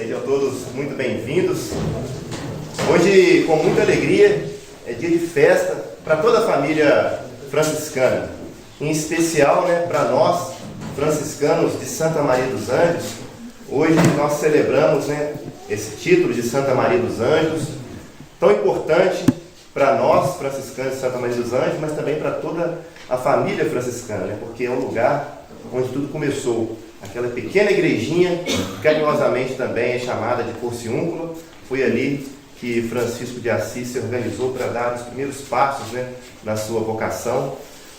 Sejam todos muito bem-vindos. Hoje, com muita alegria, é dia de festa para toda a família franciscana. Em especial, para nós, franciscanos de Santa Maria dos Anjos. Hoje nós celebramos esse título de Santa Maria dos Anjos, tão importante para nós, franciscanos de Santa Maria dos Anjos, mas também para toda a família franciscana, porque é um lugar onde tudo começou. Aquela pequena igrejinha, que carinhosamente também é chamada de Porciúncula, foi ali que Francisco de Assis se organizou para dar os primeiros passos na sua vocação.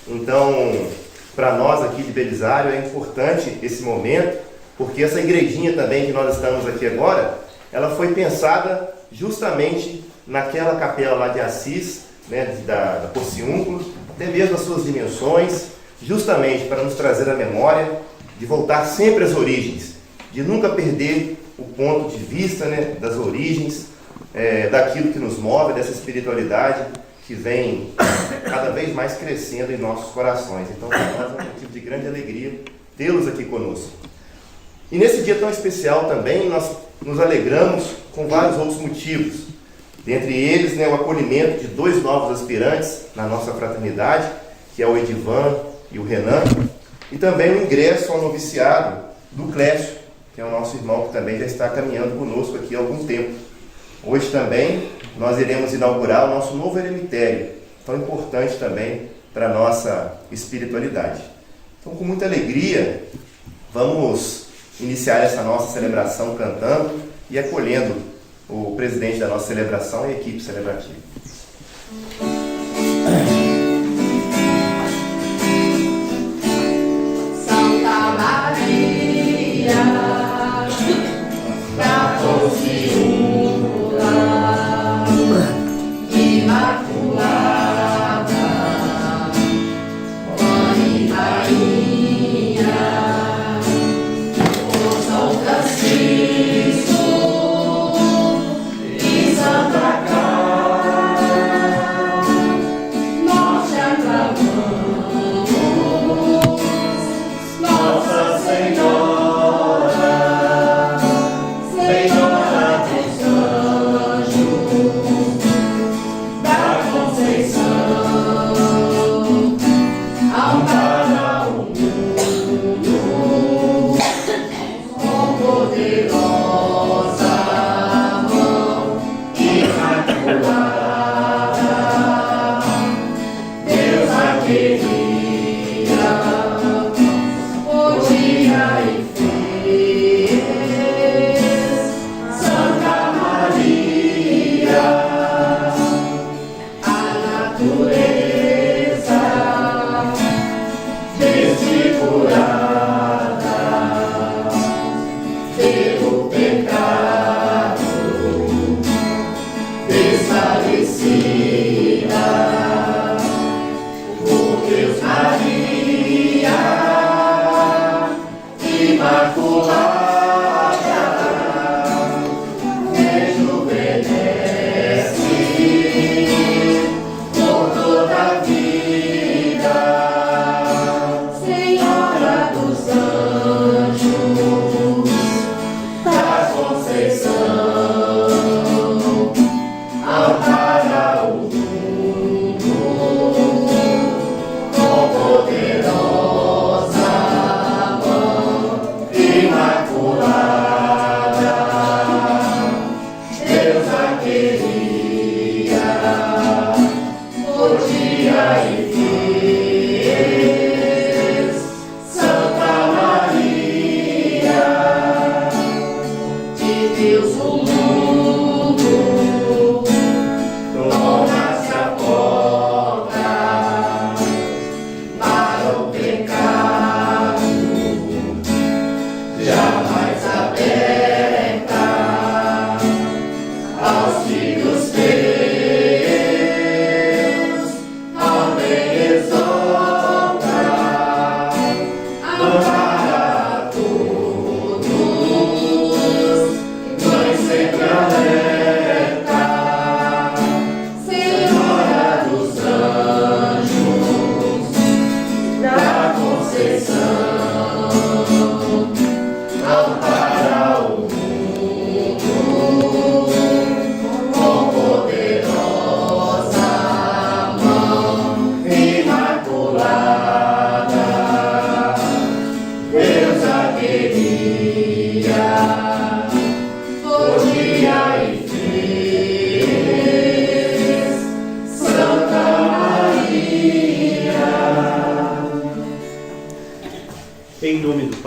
Então, para nós aqui de Belisário é importante esse momento, porque essa igrejinha também que nós estamos aqui agora, ela foi pensada justamente naquela capela lá de Assis, da Porciúncula, até mesmo as suas dimensões, justamente para nos trazer a memória de voltar sempre às origens, de nunca perder o ponto de vista das origens, daquilo que nos move, dessa espiritualidade que vem cada vez mais crescendo em nossos corações. Então, para nós é um motivo de grande alegria tê-los aqui conosco. E nesse dia tão especial também, nós nos alegramos com vários outros motivos. Dentre eles, o acolhimento de 2 novos aspirantes na nossa fraternidade, que é o Edivan e o Renan, e também o ingresso ao noviciado do Clécio, que é o nosso irmão que também já está caminhando conosco aqui há algum tempo. Hoje também nós iremos inaugurar o nosso novo eremitério, tão importante também para a nossa espiritualidade. Então, com muita alegria, vamos iniciar essa nossa celebração cantando e acolhendo o presidente da nossa celebração e a equipe celebrativa. Santa Maria da Porciúncula, Imaculada, Mãe e Rainha, por São Francisco e Santa Clara, nós te aclamamos, Nossa Senhora, Senhora dos Anjos, da Conceição, ampara o mundo com poderosa mão imaculada. Deus a queria o dia e fez. Santa Maria, a natureza desfigurada pelo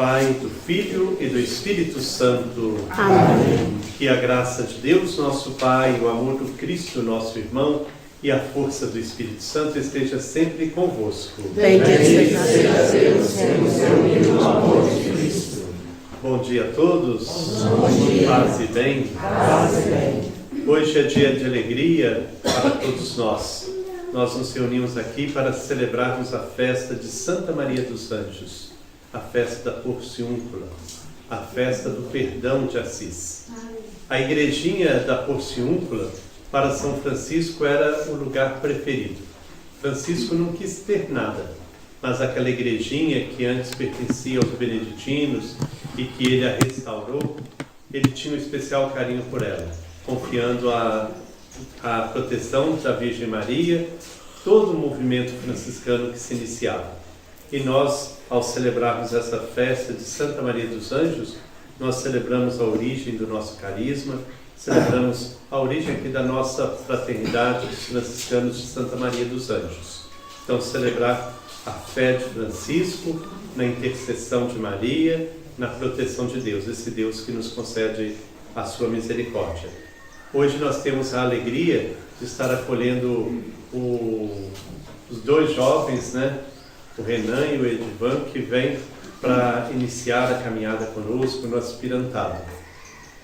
Pai, do Filho e do Espírito Santo. Amém. Que a graça de Deus, nosso Pai, o amor do Cristo, nosso irmão, e a força do Espírito Santo esteja sempre convosco. Bendito seja Deus que nos reuniu no amor de Cristo. Bom dia a todos. Bom dia. Paz e bem. Paz e bem. Hoje é dia de alegria para todos nós. Nós nos reunimos aqui para celebrarmos a festa de Santa Maria dos Anjos, a festa da Porciúncula, a festa do perdão de Assis. A igrejinha da Porciúncula, para São Francisco, era o lugar preferido. Francisco não quis ter nada, mas aquela igrejinha que antes pertencia aos beneditinos e que ele a restaurou, ele tinha um especial carinho por ela, confiando a proteção da Virgem Maria, todo o movimento franciscano que se iniciava. E nós, ao celebrarmos essa festa de Santa Maria dos Anjos, nós celebramos a origem do nosso carisma, celebramos a origem aqui da nossa fraternidade dos franciscanos de Santa Maria dos Anjos. Então, celebrar a fé de Francisco na intercessão de Maria, na proteção de Deus, esse Deus que nos concede a sua misericórdia. Hoje nós temos a alegria de estar acolhendo os dois jovens, né? O Renan e o Edivan, que vêm para iniciar a caminhada conosco no aspirantado.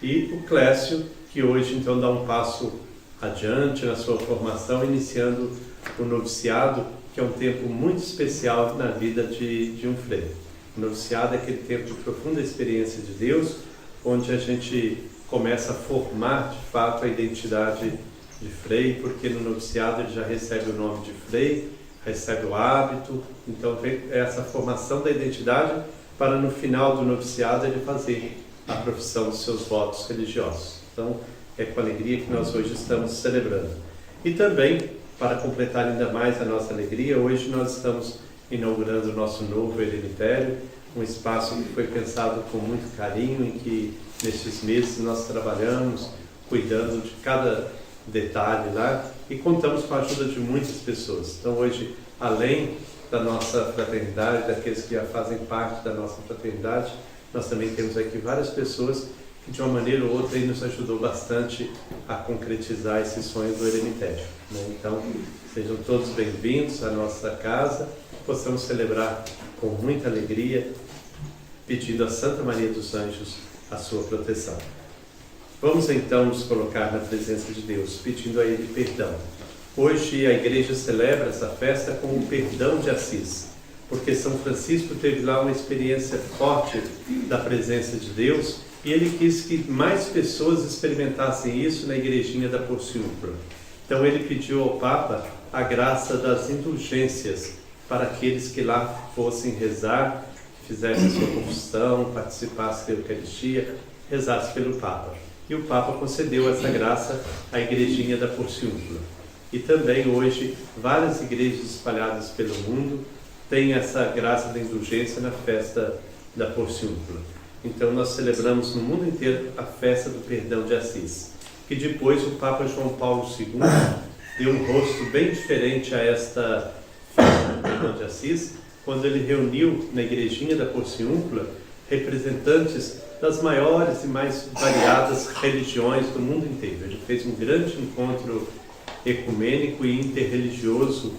E o Clécio, que hoje então dá um passo adiante na sua formação, iniciando o noviciado, que é um tempo muito especial na vida de um freire. O noviciado é aquele tempo de profunda experiência de Deus, onde a gente começa a formar de fato a identidade de frei, porque no noviciado ele já recebe o nome de frei, recebe o hábito, então vem essa formação da identidade para no final do noviciado ele fazer a profissão dos seus votos religiosos. Então é com alegria que nós hoje estamos celebrando. E também, para completar ainda mais a nossa alegria, hoje nós estamos inaugurando o nosso novo eremitério, um espaço que foi pensado com muito carinho, em que nestes meses nós trabalhamos, cuidando de cada detalhe lá, e contamos com a ajuda de muitas pessoas. Então hoje, além da nossa fraternidade, daqueles que já fazem parte da nossa fraternidade, nós também temos aqui várias pessoas que de uma maneira ou outra nos ajudou bastante a concretizar esse sonho do eremitério, né? Então, sejam todos bem-vindos à nossa casa, possamos celebrar com muita alegria, pedindo a Santa Maria dos Anjos a sua proteção. Vamos então nos colocar na presença de Deus, pedindo a Ele perdão. Hoje a igreja celebra essa festa com o perdão de Assis, porque São Francisco teve lá uma experiência forte da presença de Deus e ele quis que mais pessoas experimentassem isso na igrejinha da Porciúncula. Então ele pediu ao Papa a graça das indulgências para aqueles que lá fossem rezar, fizessem sua confissão, participassem da Eucaristia, rezassem pelo Papa. E o Papa concedeu essa graça à igrejinha da Porciúncula. E também hoje várias igrejas espalhadas pelo mundo têm essa graça da indulgência na festa da Porciúncula. Então nós celebramos no mundo inteiro a festa do perdão de Assis. Que depois o Papa João Paulo II deu um rosto bem diferente a esta festa do perdão de Assis, quando ele reuniu na igrejinha da Porciúncula representantes das maiores e mais variadas religiões do mundo inteiro. Ele fez um grande encontro ecumênico e interreligioso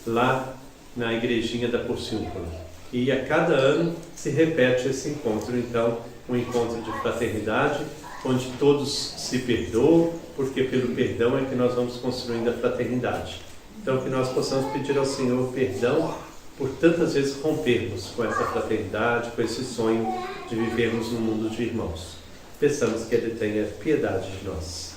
lá na igrejinha da Porciúncula. E a cada ano se repete esse encontro, então, um encontro de fraternidade, onde todos se perdoam, porque pelo perdão é que nós vamos construindo a fraternidade. Então, que nós possamos pedir ao Senhor perdão por tantas vezes rompermos com essa fraternidade, com esse sonho de vivermos num mundo de irmãos. Peçamos que Ele tenha piedade de nós.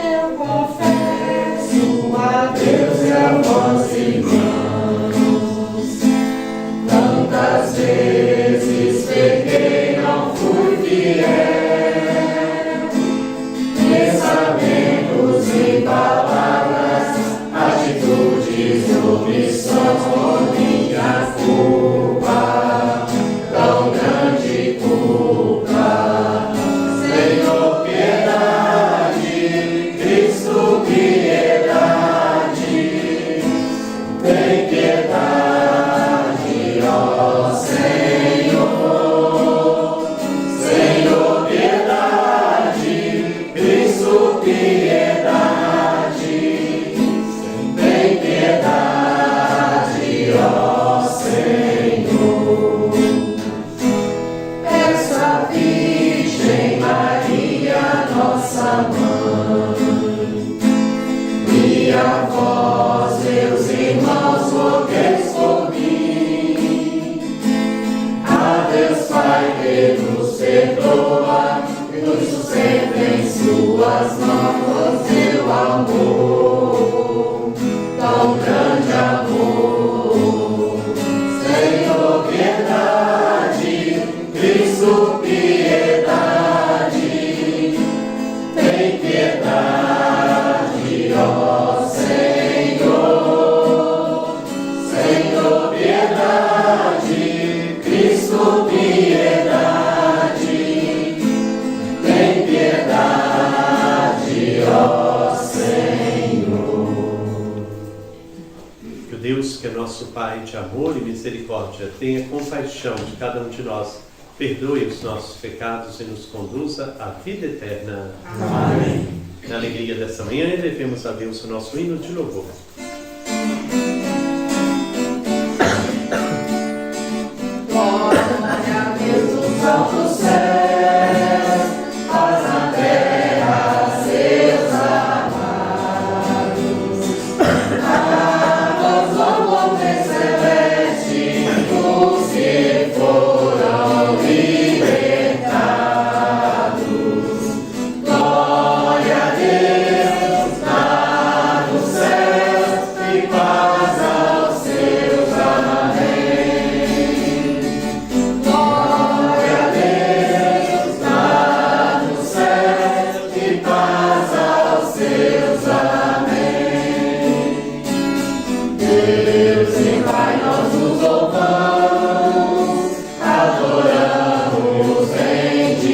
Eu confesso a Deus e a vós, irmãos, tantas vezes pequei, não fui fiel. Pensamentos e palavras, atitudes, omissões por minha culpa, tão grande culpa. Senhor, piedade, Cristo, piedade. nosso Pai de amor e misericórdia, tenha compaixão de cada um de nós, perdoe os nossos pecados e nos conduza à vida eterna. Amém. Na alegria dessa manhã, elevemos a Deus o nosso hino de louvor. Glória a Deus nos altos céus, paz na terra, seus amados. A voz do homem celeste, os que foram libertados. Glória a Deus lá nos céus e paz aos seus amém. Glória a Deus lá nos céus e paz aos seus amém. Deus em Pai nós nos louvamos, adoramos, bendizemos.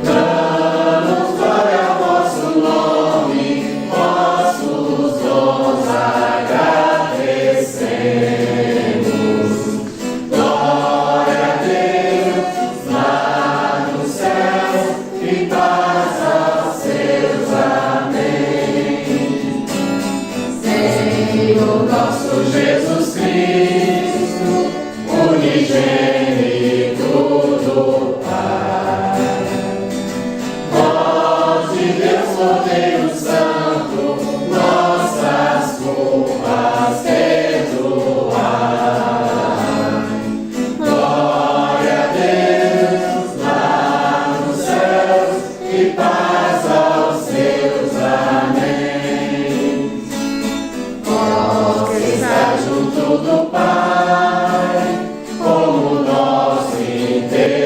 Damos glória ao vosso nome, vossos dons agradecemos. Glória a Deus lá no céu e paz aos seus amém. Senhor nosso Jesus Cristo, unigênito do Pai, voz de Deus, Cordeiro Santo, nossas culpas perdoai. Glória a Deus lá nos céus e paz aos seus amém. Você está junto do Pai, como nosso intercessor.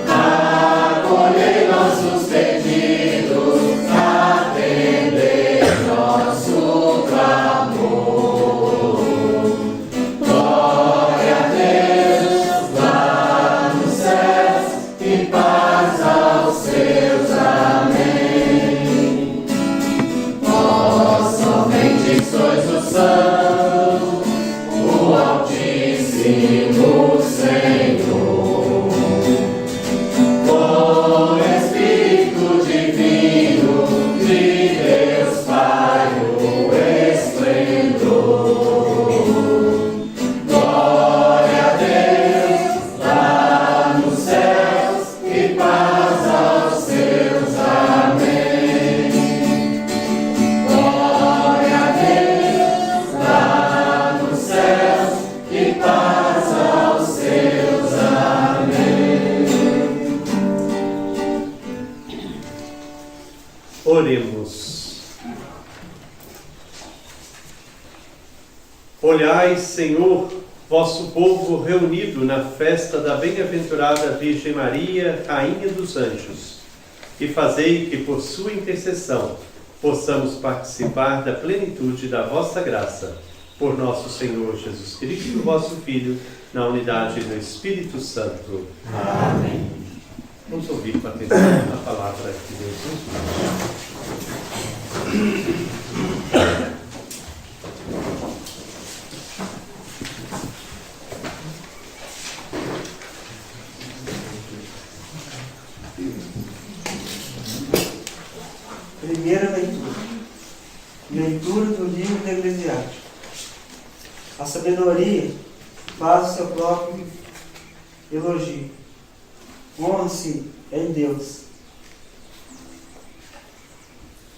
Acolhei nossos pedidos, atendei nosso clamor. Glória a Deus lá nos céus e paz aos seus amém. Vós somente sois o Santo, o Altíssimo Senhor. O Espírito Divino de Deus Pai, o esplendor. Glória a Deus lá nos céus e paz aos seus amém. Glória a Deus lá nos céus e paz aos seus amém. Oremos. Olhai, Senhor, vosso povo reunido na festa da bem-aventurada Virgem Maria, Rainha dos Anjos, e fazei que, por sua intercessão, possamos participar da plenitude da vossa graça. Por nosso Senhor Jesus Cristo, vosso Filho, na unidade do Espírito Santo. Amém. Vamos ouvir com atenção a palavra que Deus nos diz. Primeira leitura. Leitura do livro do Eclesiástico. A sabedoria faz o seu próprio elogio. Honre-se em Deus.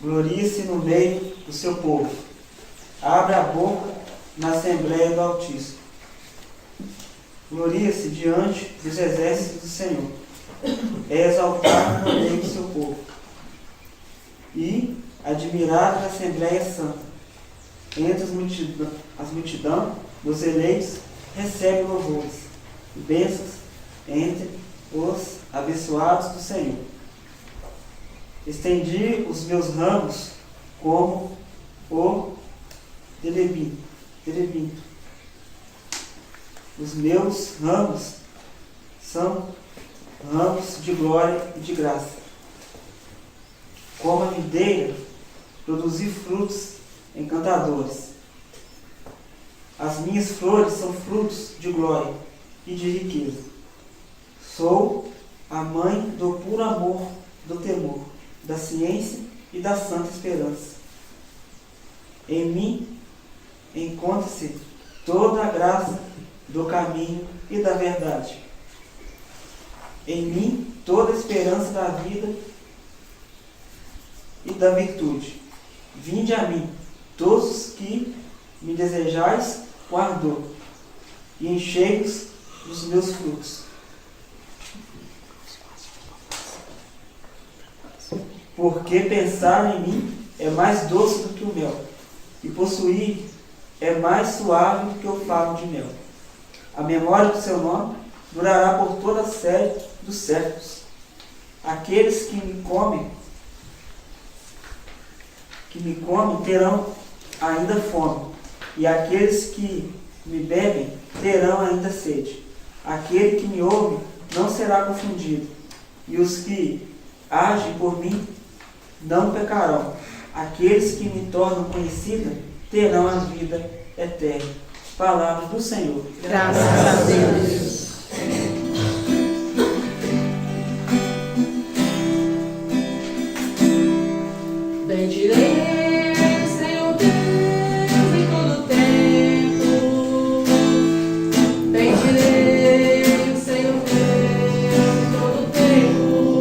Glorie-se no meio do seu povo. Abra a boca na Assembleia do Altíssimo. Glorie-se diante dos exércitos do Senhor. É exaltado no meio do seu povo. E admirado na Assembleia Santa. Entre as multidão dos eleitos recebe louvores e bênçãos entre os abençoados do Senhor. Estendi os meus ramos como o terebinto. Os meus ramos são ramos de glória e de graça. Como a videira produzi frutos encantadores. As minhas flores são frutos de glória e de riqueza. Sou a mãe do puro amor, do temor, da ciência e da santa esperança. Em mim encontra-se toda a graça do caminho e da verdade. Em mim toda a esperança da vida e da virtude. Vinde a mim, todos os que me desejais com ardor, e enchei-vos dos meus frutos. Porque pensar em mim é mais doce do que o mel, e possuir é mais suave do que o favo de mel. A memória do seu nome durará por toda a série dos séculos. Aqueles que me comem terão ainda fome, e aqueles que me bebem terão ainda sede. Aquele que me ouve não será confundido, e os que agem por mim não pecarão. Aqueles que me tornam conhecida terão a vida eterna. Palavra do Senhor. Graças a Deus. Bendirei o Senhor Deus em todo tempo. Bendirei o Senhor Deus em todo tempo.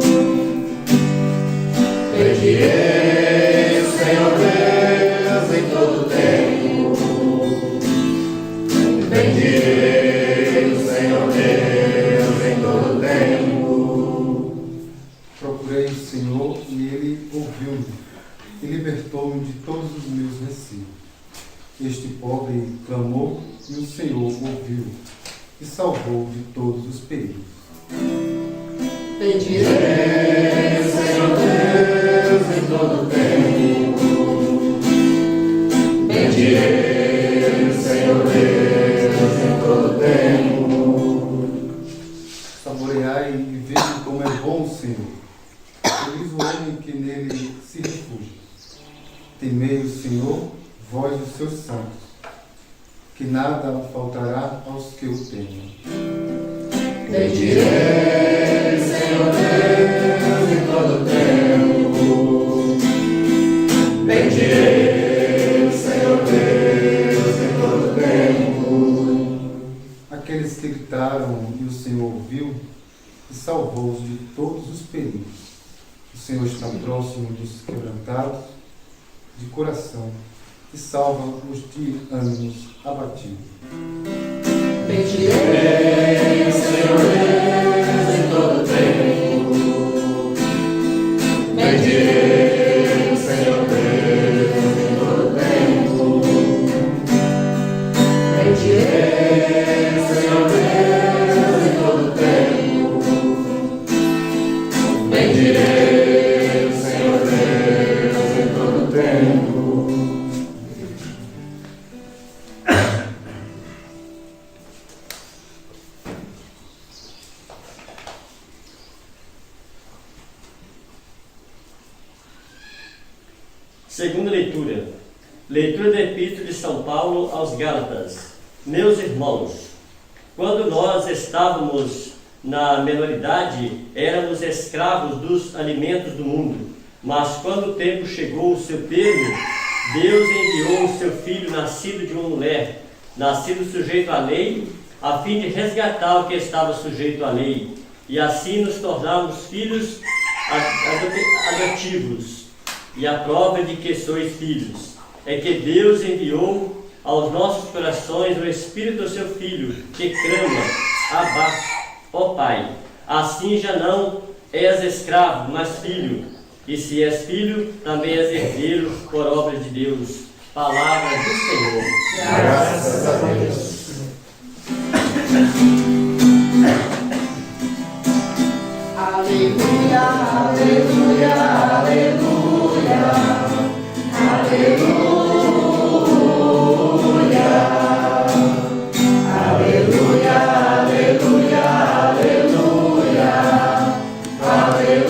Bendirei o Senhor Deus em todo tempo. Bendirei o Senhor Deus em todo tempo. Procurei o Senhor e Ele ouviu-me e libertou-me de todos os meus receios. Este pobre clamou e o Senhor ouviu e salvou de todos os perigos. Bendirei o Senhor Deus em todo tempo. Bendirei o Senhor Deus em todo tempo. Saboreai e vede como é bom o Senhor. Feliz o homem que nele se refugia. Temei o Senhor, vós os seus santos, que nada faltará aos que o temem. Bendirei o Senhor Deus em todo tempo. Bendirei o Senhor Deus em todo tempo. Aqueles que gritaram e o Senhor ouviu e salvou-os de todos os perigos. O Senhor está próximo dos quebrantados de coração e salva os de ânimos abatidos. Bendirei o Senhor Deus em todo tempo. Bendirei o Senhor Deus em todo tempo. Bendirei o Senhor Deus em todo tempo. Bendirei o Senhor Deus em todo tempo. Segunda leitura. Leitura da Epístola de São Paulo aos Gálatas. Meus irmãos, quando nós estávamos na menoridade, éramos escravos dos alimentos do mundo. Mas quando o tempo chegou o seu termo, Deus enviou o seu Filho, nascido de uma mulher, nascido sujeito à lei, a fim de resgatar o que estava sujeito à lei, e assim nos tornarmos filhos adotivos. E a prova de que sois filhos é que Deus enviou aos nossos corações o Espírito do seu Filho, que clama: Abá, ó Pai. Assim já não és escravo, mas filho. E se és filho, também és herdeiro por obra de Deus. Palavra do Senhor. Graças a Deus. Aleluia, aleluia, aleluia, aleluia, aleluia, aleluia, aleluia, aleluia.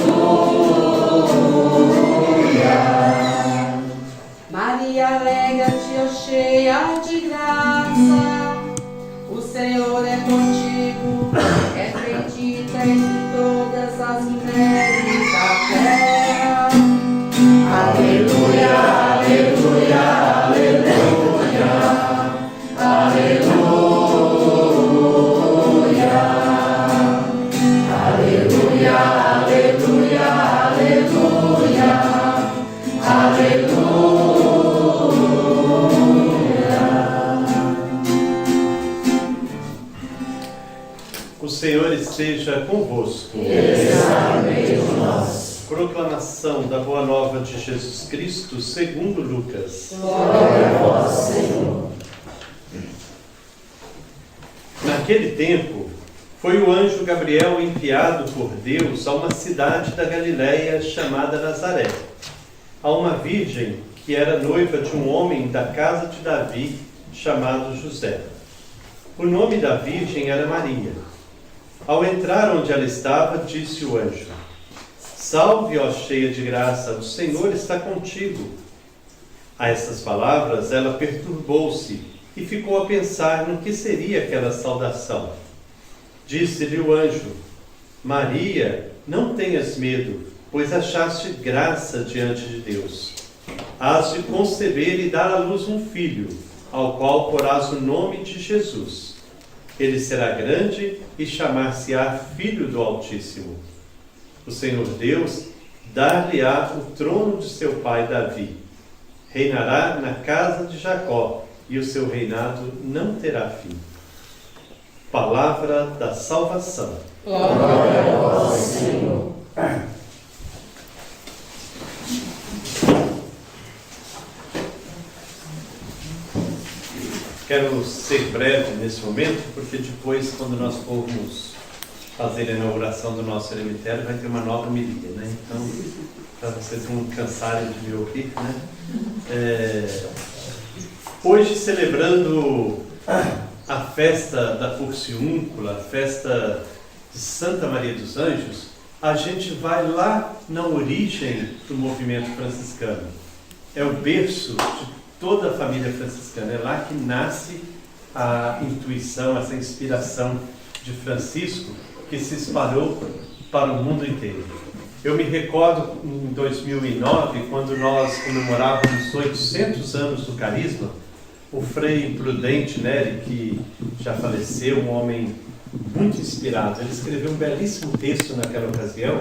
alegra-te, ó cheia de graça. O Senhor é contigo, é bendita entre todas as mulheres da terra. Aleluia, aleluia, aleluia, aleluia, aleluia, aleluia, aleluia, aleluia. O Senhor esteja convosco. Proclamação da Boa Nova de Jesus Cristo segundo Lucas. Glória a vós, Senhor. Naquele tempo, foi o anjo Gabriel enviado por Deus a uma cidade da Galiléia chamada Nazaré, a uma virgem que era noiva de um homem da casa de Davi, chamado José. O nome da virgem era Maria. Ao entrar onde ela estava, disse o anjo: Salve, ó cheia de graça, o Senhor está contigo. A essas palavras, ela perturbou-se e ficou a pensar no que seria aquela saudação. Disse-lhe o anjo: Maria, não tenhas medo, pois achaste graça diante de Deus. Hás de conceber e dar à luz um filho, ao qual porás o nome de Jesus. Ele será grande e chamar-se-á Filho do Altíssimo. O Senhor Deus dar-lhe-á o trono de seu pai Davi. Reinará na casa de Jacó, e o seu reinado não terá fim. Palavra da salvação. Glória a vós, Senhor. Quero ser breve nesse momento, porque depois, quando nós formos fazer a inauguração do nosso cemitério, vai ter uma nova homilia, né? Então, para vocês não cansarem de me ouvir, né? Hoje, celebrando a festa da Porciúncula, a festa de Santa Maria dos Anjos, a gente vai lá na origem do movimento franciscano. É o berço de toda a família franciscana. É lá que nasce a intuição, essa inspiração de Francisco, que se espalhou para o mundo inteiro. Eu me recordo em 2009, quando nós comemorávamos 800 anos do Carisma, o Frei Prudente Neri, que já faleceu, um homem muito inspirado, ele escreveu um belíssimo texto naquela ocasião,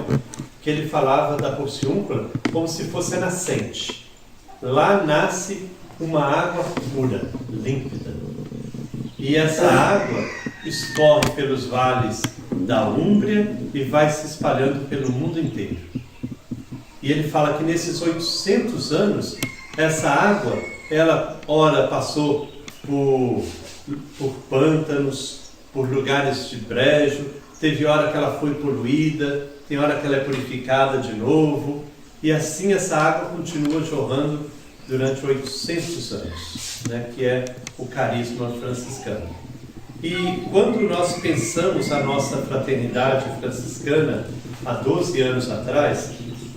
que ele falava da Porciúncula como se fosse a nascente. Lá nasce uma água pura, límpida. E essa água escorre pelos vales da Úmbria e vai se espalhando pelo mundo inteiro. E ele fala que nesses 800 anos, essa água, ela ora passou por pântanos, por lugares de brejo, teve hora que ela foi poluída, tem hora que ela é purificada de novo, e assim essa água continua jorrando durante 800 anos, né, que é o carisma franciscano. E quando nós pensamos a nossa fraternidade franciscana, há 12 anos atrás,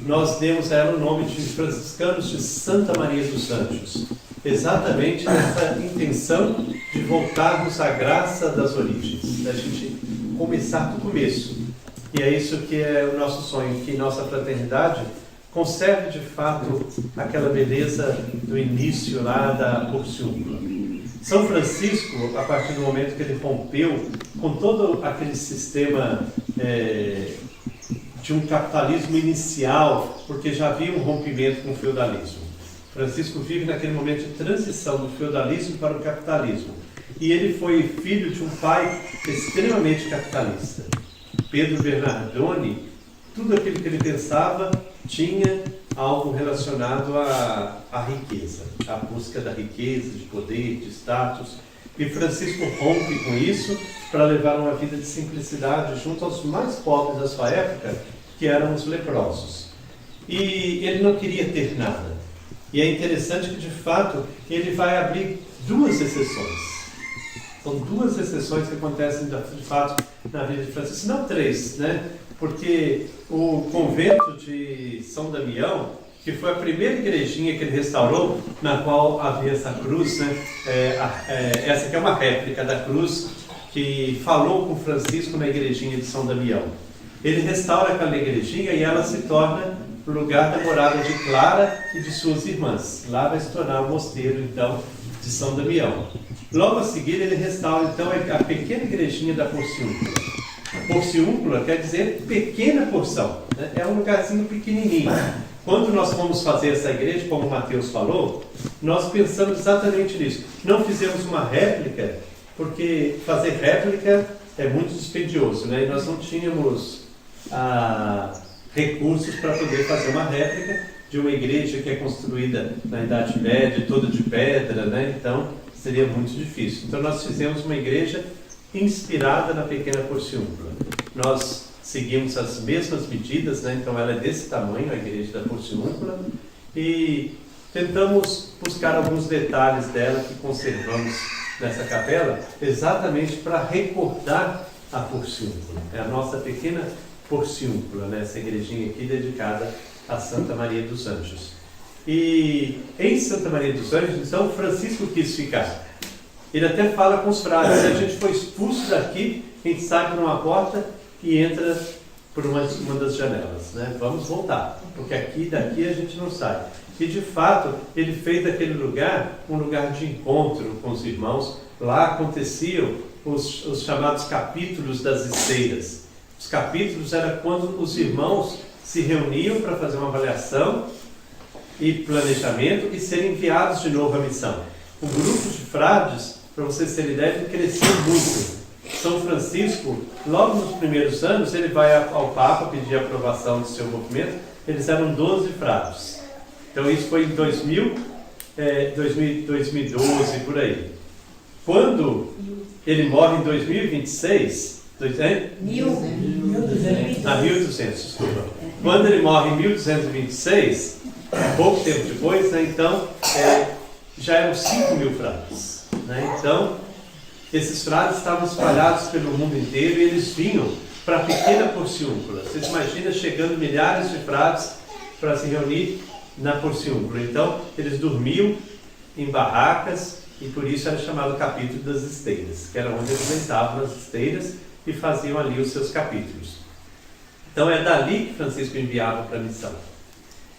nós demos a ela o nome de franciscanos de Santa Maria dos Anjos, exatamente nessa intenção de voltarmos à graça das origens, da gente começar do começo. E é isso que é o nosso sonho, que nossa fraternidade conserve de fato aquela beleza do início lá da Porciúncula. São Francisco, a partir do momento que ele rompeu com todo aquele sistema de um capitalismo inicial, porque já havia um rompimento com o feudalismo. Francisco vive naquele momento de transição do feudalismo para o capitalismo. E ele foi filho de um pai extremamente capitalista. Pedro Bernardoni, tudo aquilo que ele pensava tinha algo relacionado à riqueza, à busca da riqueza, de poder, de status. E Francisco rompe com isso para levar uma vida de simplicidade junto aos mais pobres da sua época, que eram os leprosos. E ele não queria ter nada. E é interessante que, de fato, ele vai abrir duas exceções. São duas exceções que acontecem, de fato, na vida de Francisco. Não três, né? Porque o convento de São Damião, que foi a primeira igrejinha que ele restaurou, na qual havia essa cruz, né? Essa aqui é uma réplica da cruz que falou com Francisco na igrejinha de São Damião. Ele restaura aquela igrejinha e ela se torna o lugar da morada de Clara e de suas irmãs. Lá vai se tornar o mosteiro, então, de São Damião. Logo a seguir, ele restaura, então, a pequena igrejinha da Porciúncula. Porciúncula quer dizer pequena porção, né? É um lugarzinho pequenininho. Quando nós fomos fazer essa igreja, como o Mateus falou, nós pensamos exatamente nisso. Não fizemos uma réplica, porque fazer réplica é muito dispendioso, né? E nós não tínhamos recursos para poder fazer uma réplica de uma igreja que é construída na Idade Média, toda de pedra, né? Então seria muito difícil. Então nós fizemos uma igreja inspirada na pequena Porciúncula. Nós seguimos as mesmas medidas, né? Então ela é desse tamanho, a igreja da Porciúncula, e tentamos buscar alguns detalhes dela que conservamos nessa capela, exatamente para recordar a Porciúncula. É a nossa pequena Porciúncula, né? Essa igrejinha aqui dedicada a Santa Maria dos Anjos. E em Santa Maria dos Anjos, então, Francisco quis ficar. Ele até fala com os frades: se a gente for expulso daqui, a gente sai por uma porta e entra por uma das janelas, né? Vamos voltar, porque daqui a gente não sai. E de fato, ele fez daquele lugar um lugar de encontro com os irmãos. Lá aconteciam os chamados capítulos das esteiras. Os capítulos era quando os irmãos se reuniam para fazer uma avaliação e planejamento e serem enviados de novo à missão. O grupo de frades, para vocês terem ideia, cresceu muito. São Francisco, logo nos primeiros anos, ele vai ao Papa pedir a aprovação do seu movimento. Eles eram 12 frades. Então isso foi em 2012, por aí. Quando ele morre em 2026... 1200, desculpa. Quando ele morre em 1226, pouco tempo depois, né, então, já eram 5.000 frades. Né? Então, esses frades estavam espalhados pelo mundo inteiro e eles vinham para a pequena Porciúncula. Vocês imaginam chegando milhares de frades para se reunir na Porciúncula. Então, eles dormiam em barracas e por isso era chamado capítulo das esteiras, que era onde eles deitavam nas esteiras e faziam ali os seus capítulos. Então é dali que Francisco enviava para a missão.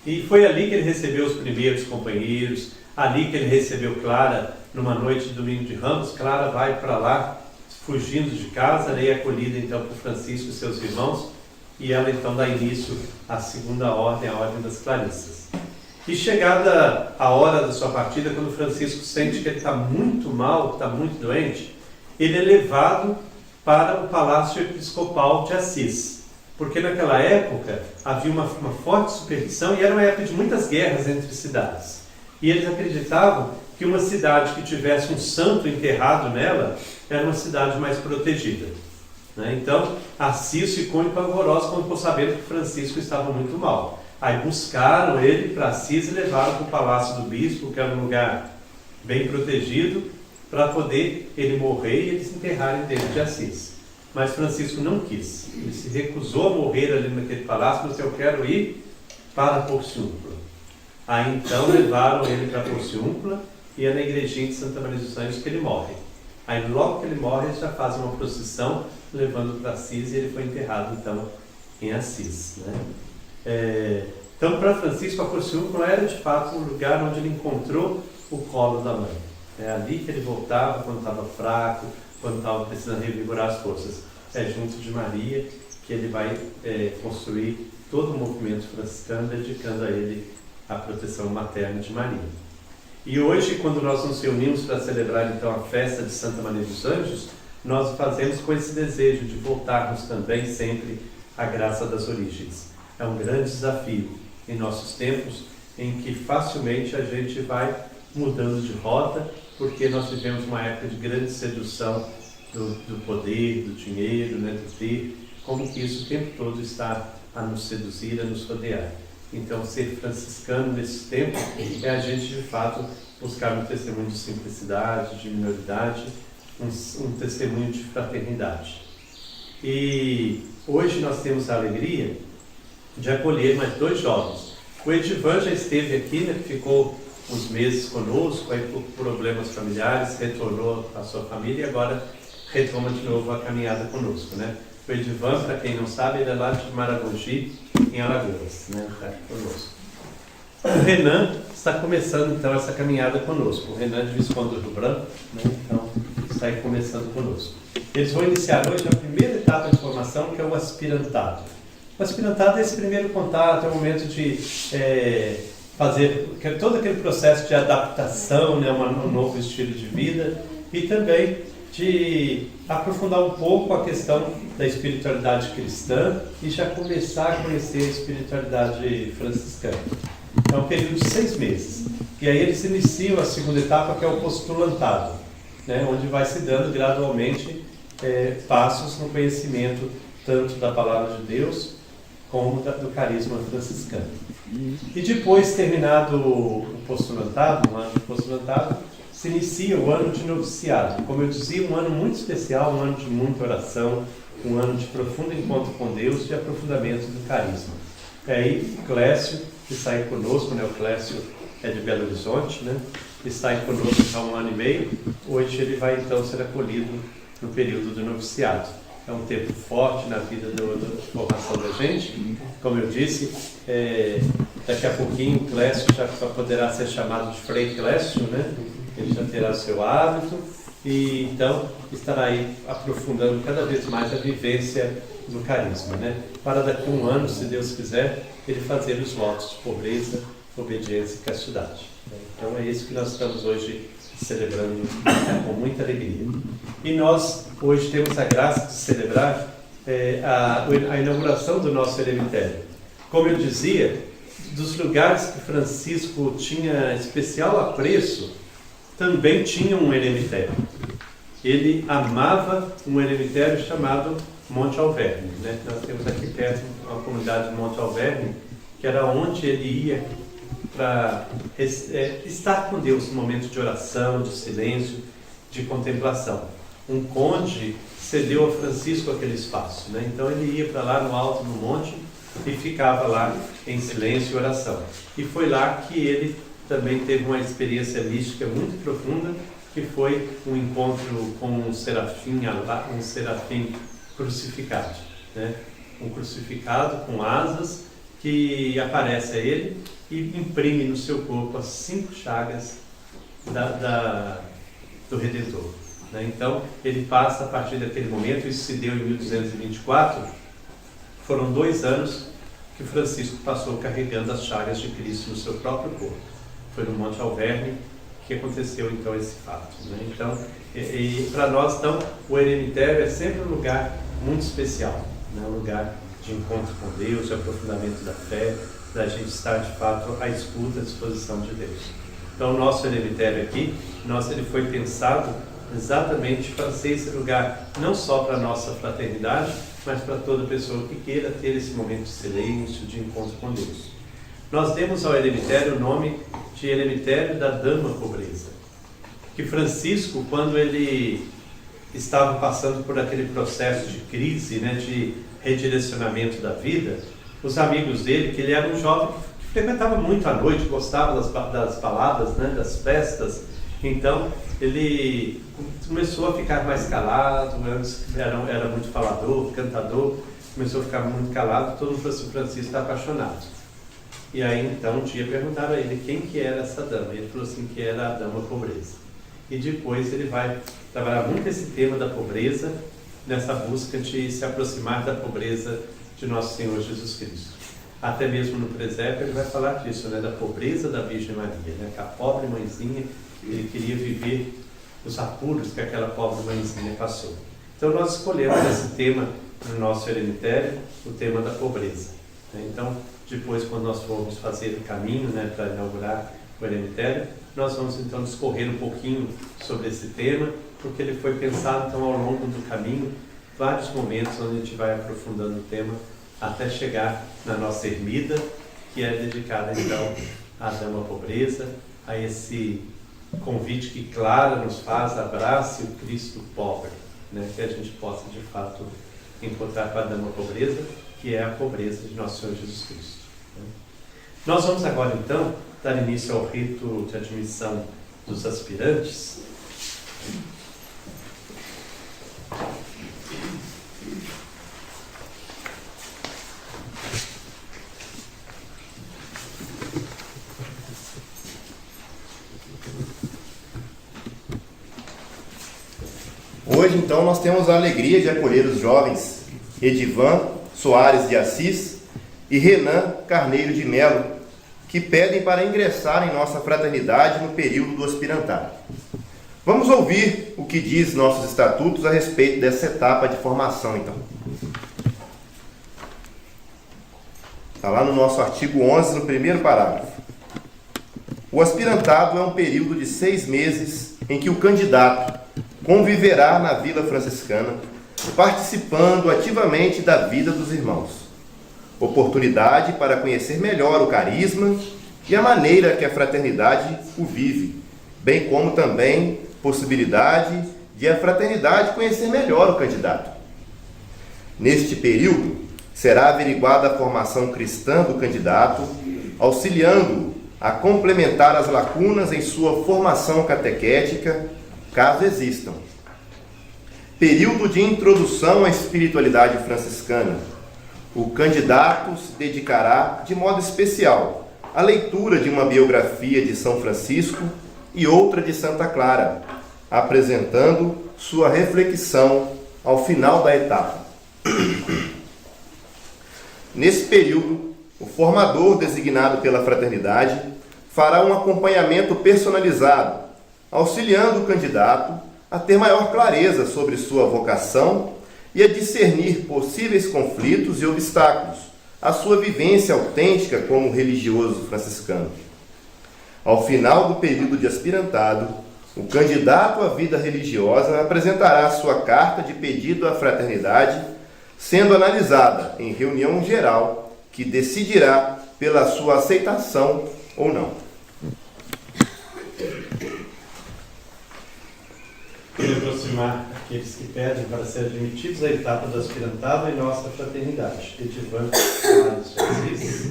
E foi ali que ele recebeu os primeiros companheiros, ali que ele recebeu Clara numa noite de domingo de Ramos. Clara vai para lá, fugindo de casa, né, e é acolhida então por Francisco e seus irmãos, e ela então dá início à segunda ordem, a Ordem das Clarissas. E chegada a hora da sua partida, quando Francisco sente que ele está muito mal, está muito doente, ele é levado para o Palácio Episcopal de Assis, porque naquela época havia uma forte superstição e era uma época de muitas guerras entre cidades. E eles acreditavam que uma cidade que tivesse um santo enterrado nela era uma cidade mais protegida. Né? Então, Assis ficou empavorosa quando ficou sabendo que Francisco estava muito mal. Aí buscaram ele para Assis e levaram para o Palácio do Bispo, que era um lugar bem protegido, para poder ele morrer e eles enterrarem dentro de Assis. Mas Francisco não quis. Ele se recusou a morrer ali naquele palácio, mas eu quero ir para a Porciúncula. Aí então levaram ele para a Porciúncula e é na igrejinha de Santa Maria dos Anjos que ele morre. Aí logo que ele morre, eles já fazem uma procissão levando para Assis e ele foi enterrado então em Assis. Né? Então para Francisco a Porciúncula era de fato um lugar onde ele encontrou o colo da mãe. É ali que ele voltava quando estava fraco, quando estava precisando revigorar as forças. É junto de Maria que ele vai construir todo o movimento franciscano, dedicando a ele a proteção materna de Maria. E hoje, quando nós nos reunimos para celebrar então a festa de Santa Maria dos Anjos, nós fazemos com esse desejo de voltarmos também sempre à graça das origens. É um grande desafio em nossos tempos, em que facilmente a gente vai mudando de rota, porque nós vivemos uma época de grande sedução do poder, do dinheiro, né, do ter, como que isso o tempo todo está a nos seduzir, a nos rodear. Então, ser franciscano nesse tempo é a gente, de fato, buscar um testemunho de simplicidade, de minoridade, um testemunho de fraternidade. E hoje nós temos a alegria de acolher mais 2 jovens. O Edivan já esteve aqui, né? Ficou uns meses conosco, aí por problemas familiares, retornou à sua família e agora retoma de novo a caminhada conosco, né? O Edivan, para quem não sabe, ele é lá de Maragogi, em Alagoas, né? Está aqui conosco. O Renan está começando então essa caminhada conosco. O Renan de Visconde do Rio Branco, né? Então está aí começando conosco. Eles vão iniciar hoje a primeira etapa de formação, que é o aspirantado. O aspirantado é esse primeiro contato, é o momento de fazer todo aquele processo de adaptação, né, um novo estilo de vida, e também de aprofundar um pouco a questão da espiritualidade cristã e já começar a conhecer a espiritualidade franciscana. É um período de 6 meses. E aí eles iniciam a segunda etapa, que é o postulantado, né, onde vai se dando gradualmente passos no conhecimento tanto da palavra de Deus como do carisma franciscano. E depois, terminado o postulantado, um ano de postulantado, se inicia o ano de noviciado. Como eu dizia, um ano muito especial, um ano de muita oração, um ano de profundo encontro com Deus e aprofundamento do carisma. E aí, Clécio, que está aí conosco, né? O Clécio é de Belo Horizonte, né? Está aí conosco há 1 ano e meio. Hoje ele vai então ser acolhido no período do noviciado. É um tempo forte na vida da formação da gente. Como eu disse, daqui a pouquinho o Clécio já poderá ser chamado de Frei Clécio, né? Ele já terá seu hábito e então estará aí aprofundando cada vez mais a vivência do carisma, né? Para daqui a 1 ano, se Deus quiser, ele fazer os votos de pobreza, obediência e castidade. Então é isso que nós estamos hoje celebrando com muita alegria. E nós hoje temos a graça de celebrar a inauguração do nosso eremitério. Como eu dizia, dos lugares que Francisco tinha especial apreço, também tinha um eremitério. Ele amava um eremitério chamado Monte Alverne, né? Nós temos aqui perto uma comunidade de Monte Alverne, que era onde ele ia para estar com Deus no momento de oração, de silêncio, de contemplação. Um conde cedeu a Francisco aquele espaço, né? Então ele ia para lá no alto do monte e ficava lá em silêncio e oração. E foi lá que ele também teve uma experiência mística muito profunda, que foi um encontro com um serafim crucificado, né? Um crucificado com asas que aparece a ele e imprime no seu corpo as 5 chagas do Redentor, né? Então ele passa a partir daquele momento, isso se deu em 1224, foram 2 anos que Francisco passou carregando as chagas de Cristo no seu próprio corpo. Foi no Monte Alverne que aconteceu então esse fato, né? Então, para nós então, o eremitério é sempre um lugar muito especial, né? Um lugar de encontro com Deus, de aprofundamento da fé, da gente estar de fato à escuta, à disposição de Deus. Então o nosso eremitério aqui, ele foi pensado exatamente para ser esse lugar, não só para a nossa fraternidade, mas para toda pessoa que queira ter esse momento de silêncio, de encontro com Deus. Nós demos ao eremitério o nome de Eremitério da Dama Pobreza, que Francisco, quando ele estava passando por aquele processo de crise, né, de redirecionamento da vida, os amigos dele, que ele era um jovem que frequentava muito à noite, gostava das baladas, né, das festas, então ele começou a ficar mais calado, antes era muito falador, cantador, começou a ficar muito calado, todo mundo falou assim: Francisco está apaixonado. E aí então um dia perguntaram a ele quem que era essa dama, ele falou assim que era a Dama Pobreza. E depois ele vai trabalhar muito esse tema da pobreza, nessa busca de se aproximar da pobreza de Nosso Senhor Jesus Cristo. Até mesmo no presépio ele vai falar disso, né, da pobreza da Virgem Maria, né, que a pobre mãezinha, ele queria viver os apuros que aquela pobre mãezinha passou. Então nós escolhemos esse tema no nosso eremitério, o tema da pobreza, né? Então, depois, quando nós formos fazer o caminho, né, para inaugurar o eremitério, nós vamos então discorrer um pouquinho sobre esse tema, porque ele foi pensado então ao longo do caminho, vários momentos onde a gente vai aprofundando o tema até chegar na nossa ermida, que é dedicada então à Dama Pobreza, a esse convite que Clara nos faz: abrace o Cristo pobre, né? Que a gente possa de fato encontrar com a Dama Pobreza, que é a pobreza de Nosso Senhor Jesus Cristo, né? Nós vamos agora, então, dar início ao rito de admissão dos aspirantes. Hoje, então, nós temos a alegria de acolher os jovens Edivan Soares de Assis e Renan Carneiro de Melo, que pedem para ingressar em nossa fraternidade no período do aspirantato. Vamos ouvir o que diz nossos estatutos a respeito dessa etapa de formação, então. Está lá no nosso artigo 11, no primeiro parágrafo. O aspirantado é um período de 6 meses em que o candidato conviverá na Vila Franciscana, participando ativamente da vida dos irmãos. Oportunidade para conhecer melhor o carisma e a maneira que a fraternidade o vive, bem como também possibilidade de a fraternidade conhecer melhor o candidato. Neste período, será averiguada a formação cristã do candidato, auxiliando-o a complementar as lacunas em sua formação catequética, caso existam. Período de introdução à espiritualidade franciscana. O candidato se dedicará de modo especial à leitura de uma biografia de São Francisco e outra de Santa Clara, apresentando sua reflexão ao final da etapa. Nesse período, o formador designado pela fraternidade fará um acompanhamento personalizado, auxiliando o candidato a ter maior clareza sobre sua vocação e a discernir possíveis conflitos e obstáculos à sua vivência autêntica como religioso franciscano. Ao final do período de aspirantado, o candidato à vida religiosa apresentará sua carta de pedido à fraternidade, sendo analisada em reunião geral que decidirá pela sua aceitação ou não. Quero aproximar aqueles que pedem para ser admitidos à etapa do aspirantado em nossa fraternidade. Edivan Soares de Assis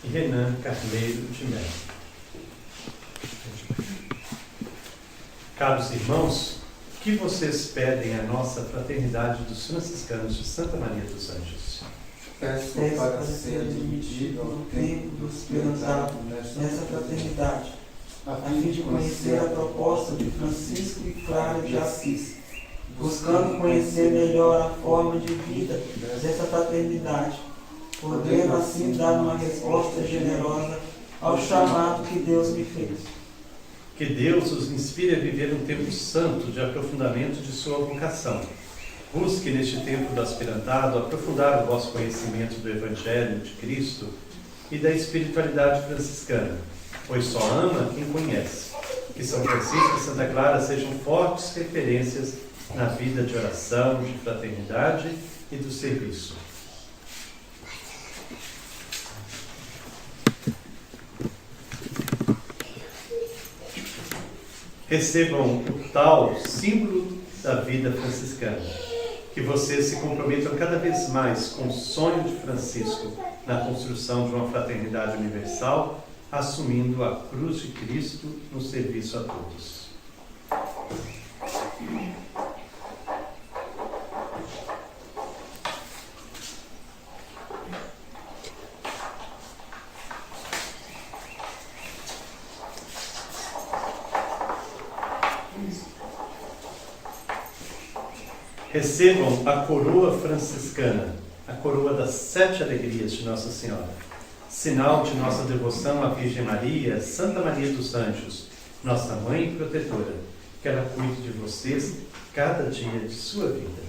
e Renan Carneiro de Melo. Caros irmãos, o que vocês pedem à nossa fraternidade dos franciscanos de Santa Maria dos Anjos? Peço para ser admitido ao tempo do aspirantado nessa fraternidade, a fim de conhecer a proposta de Francisco e Clara de Assis, buscando conhecer melhor a forma de vida dessa fraternidade, podendo assim dar uma resposta generosa ao chamado que Deus me fez. Que Deus os inspire a viver um tempo santo de aprofundamento de sua vocação. Busque neste tempo do aspirantado aprofundar o vosso conhecimento do Evangelho de Cristo e da espiritualidade franciscana, pois só ama quem conhece. Que São Francisco e Santa Clara sejam fortes referências na vida de oração, de fraternidade e do serviço. Recebam o tal símbolo da vida franciscana. Que vocês se comprometam cada vez mais com o sonho de Francisco na construção de uma fraternidade universal, assumindo a cruz de Cristo no serviço a todos. Recebam a coroa franciscana, a coroa das 7 alegrias de Nossa Senhora, sinal de nossa devoção à Virgem Maria, Santa Maria dos Anjos, nossa Mãe e Protetora, que ela cuide de vocês cada dia de sua vida.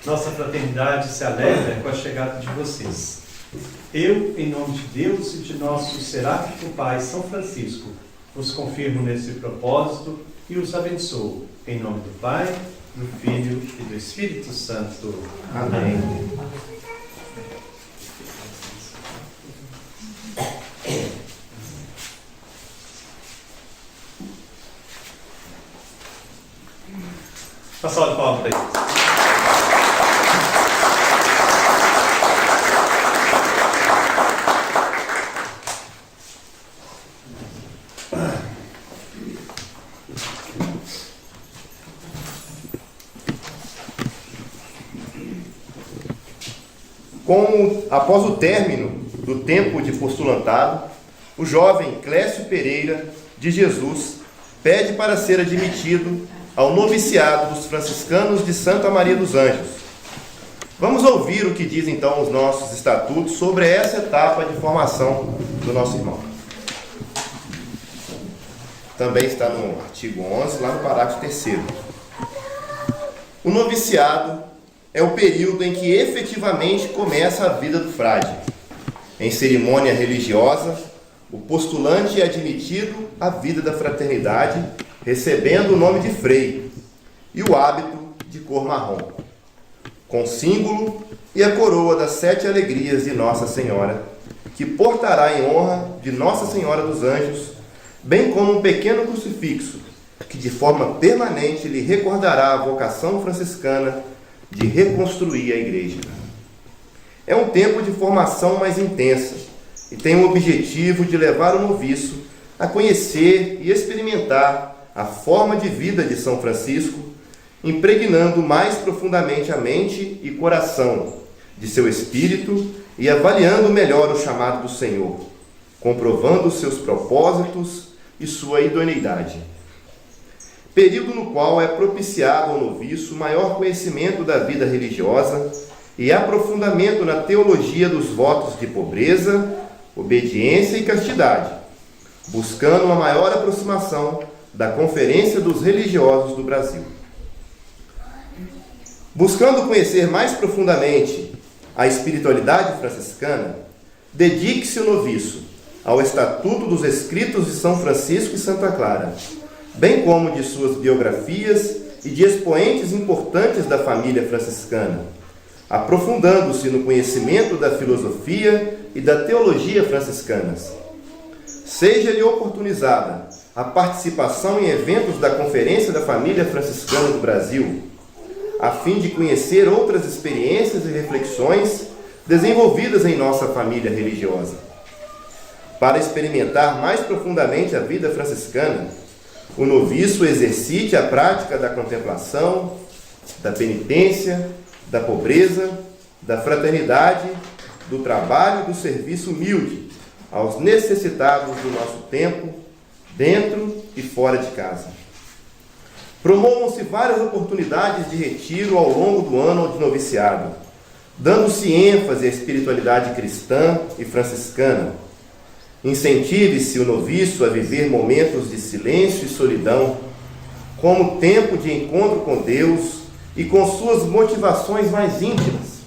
Nossa fraternidade se alegra com a chegada de vocês. Eu, em nome de Deus e de nosso seráfico Pai São Francisco, vos confirmo nesse propósito e os abençoo. Em nome do Pai, do Filho e do Espírito Santo. Amém. palma para eles. Após o término do tempo de postulantado, o jovem Clécio Pereira de Jesus pede para ser admitido ao noviciado dos franciscanos de Santa Maria dos Anjos. Vamos ouvir o que diz então os nossos estatutos sobre essa etapa de formação do nosso irmão. Também está no artigo 11, lá no parágrafo 3º. O noviciado é o período em que efetivamente começa a vida do frade. Em cerimônia religiosa, o postulante é admitido à vida da fraternidade, recebendo o nome de frei e o hábito de cor marrom, com símbolo e a coroa das 7 alegrias de Nossa Senhora, que portará em honra de Nossa Senhora dos Anjos, bem como um pequeno crucifixo, que de forma permanente lhe recordará a vocação franciscana de reconstruir a igreja. É um tempo de formação mais intensa e tem o objetivo de levar o noviço a conhecer e experimentar a forma de vida de São Francisco, impregnando mais profundamente a mente e coração de seu espírito e avaliando melhor o chamado do Senhor, comprovando seus propósitos e sua idoneidade. Período no qual é propiciado ao noviço maior conhecimento da vida religiosa e aprofundamento na teologia dos votos de pobreza, obediência e castidade, buscando uma maior aproximação da Conferência dos Religiosos do Brasil. Buscando conhecer mais profundamente a espiritualidade franciscana, dedique-se o noviço ao Estatuto dos Escritos de São Francisco e Santa Clara, bem como de suas biografias e de expoentes importantes da família franciscana, aprofundando-se no conhecimento da filosofia e da teologia franciscanas. Seja-lhe oportunizada a participação em eventos da Conferência da Família Franciscana do Brasil, a fim de conhecer outras experiências e reflexões desenvolvidas em nossa família religiosa. Para experimentar mais profundamente a vida franciscana, o noviço exercite a prática da contemplação, da penitência, da pobreza, da fraternidade, do trabalho e do serviço humilde aos necessitados do nosso tempo, dentro e fora de casa. Promovam-se várias oportunidades de retiro ao longo do ano de noviciado, dando-se ênfase à espiritualidade cristã e franciscana. Incentive-se o noviço a viver momentos de silêncio e solidão, como tempo de encontro com Deus e com suas motivações mais íntimas.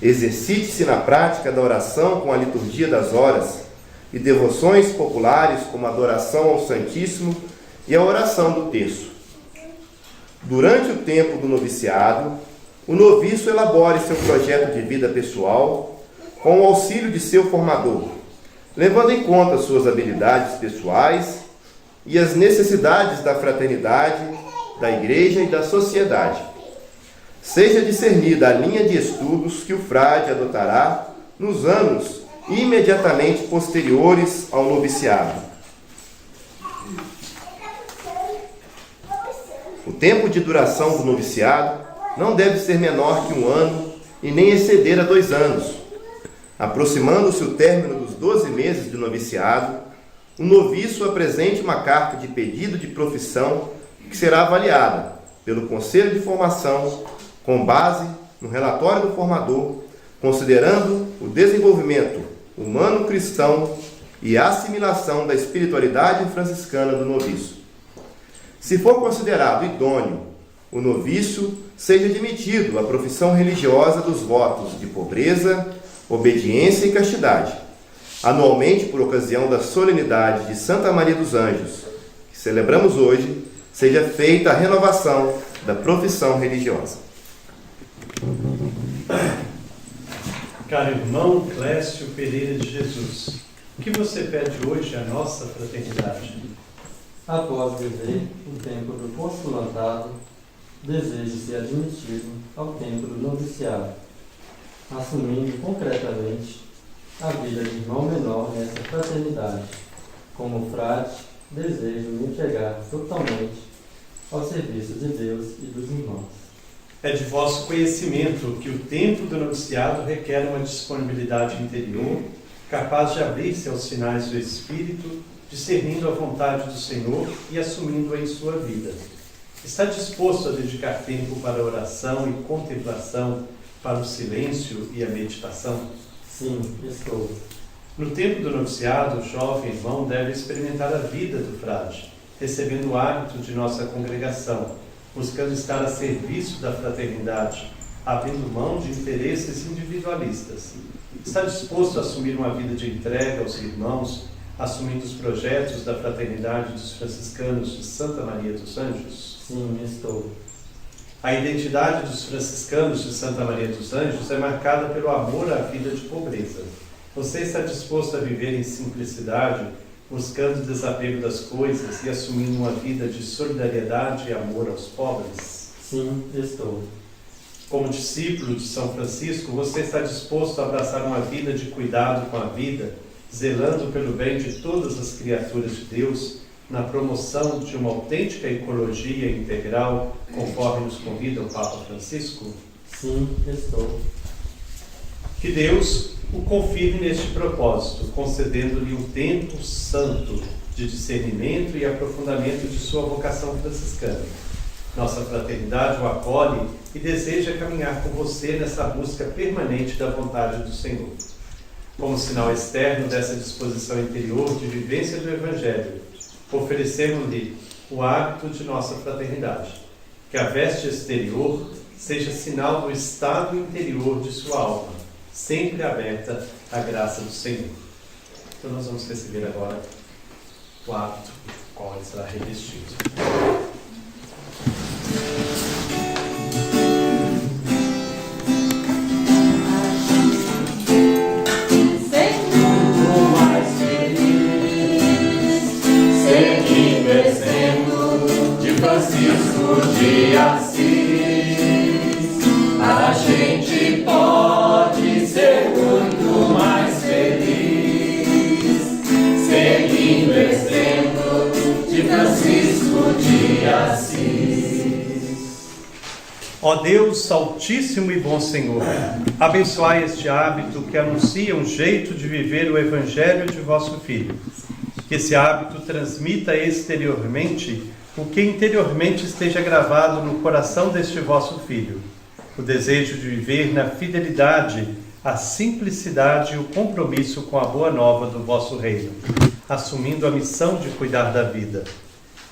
Exercite-se na prática da oração com a liturgia das horas e devoções populares como a adoração ao Santíssimo e a oração do terço. Durante o tempo do noviciado, o noviço elabore seu projeto de vida pessoal com o auxílio de seu formador, levando em conta suas habilidades pessoais e as necessidades da fraternidade, da igreja e da sociedade. Seja discernida a linha de estudos que o frade adotará nos anos imediatamente posteriores ao noviciado. O tempo de duração do noviciado não deve ser menor que 1 ano e nem exceder a 2 anos. Aproximando-se o término dos 12 meses de noviciado, o noviço apresente uma carta de pedido de profissão que será avaliada pelo Conselho de Formação com base no relatório do formador, considerando o desenvolvimento humano-cristão e a assimilação da espiritualidade franciscana do noviço. Se for considerado idôneo, o noviço seja admitido à profissão religiosa dos votos de pobreza, obediência e castidade, anualmente por ocasião da solenidade de Santa Maria dos Anjos, que celebramos hoje, seja feita a renovação da profissão religiosa. Caro irmão Clécio Pereira de Jesus, o que você pede hoje à nossa fraternidade? Após viver o tempo do postulantado, deseje ser admitido ao tempo do noviciado, assumindo concretamente a vida de irmão menor nessa fraternidade. Como frade, desejo me entregar totalmente ao serviço de Deus e dos irmãos. É de vosso conhecimento que o tempo do noviciado requer uma disponibilidade interior, capaz de abrir-se aos sinais do Espírito, discernindo a vontade do Senhor e assumindo-a em sua vida. Está disposto a dedicar tempo para a oração e contemplação, para o silêncio e a meditação? Sim, estou. No tempo do noviciado, o jovem irmão deve experimentar a vida do frade, recebendo o hábito de nossa congregação, buscando estar a serviço da fraternidade, abrindo mão de interesses individualistas. Está disposto a assumir uma vida de entrega aos irmãos, assumindo os projetos da fraternidade dos franciscanos de Santa Maria dos Anjos? Sim, estou. A identidade dos franciscanos de Santa Maria dos Anjos é marcada pelo amor à vida de pobreza. Você está disposto a viver em simplicidade, buscando o desapego das coisas e assumindo uma vida de solidariedade e amor aos pobres? Sim, estou. Como discípulo de São Francisco, você está disposto a abraçar uma vida de cuidado com a vida, zelando pelo bem de todas as criaturas de Deus, na promoção de uma autêntica ecologia integral, conforme nos convida o Papa Francisco? Sim, estou. Que Deus o confirme neste propósito, concedendo-lhe um tempo santo de discernimento e aprofundamento de sua vocação franciscana. Nossa fraternidade o acolhe e deseja caminhar com você nessa busca permanente da vontade do Senhor. Como sinal externo dessa disposição interior de vivência do Evangelho, oferecemos-lhe o hábito de nossa fraternidade. Que a veste exterior seja sinal do estado interior de sua alma, sempre aberta à graça do Senhor. Então nós vamos receber agora o hábito com o qual ele será revestido. Francisco de Assis, a gente pode ser muito mais feliz, seguindo o exemplo de Francisco de Assis. Ó Deus Altíssimo e Bom Senhor, abençoai este hábito que anuncia um jeito de viver o Evangelho de vosso Filho. Que esse hábito transmita exteriormente o que interiormente esteja gravado no coração deste vosso Filho, o desejo de viver na fidelidade, a simplicidade e o compromisso com a boa nova do vosso reino, assumindo a missão de cuidar da vida.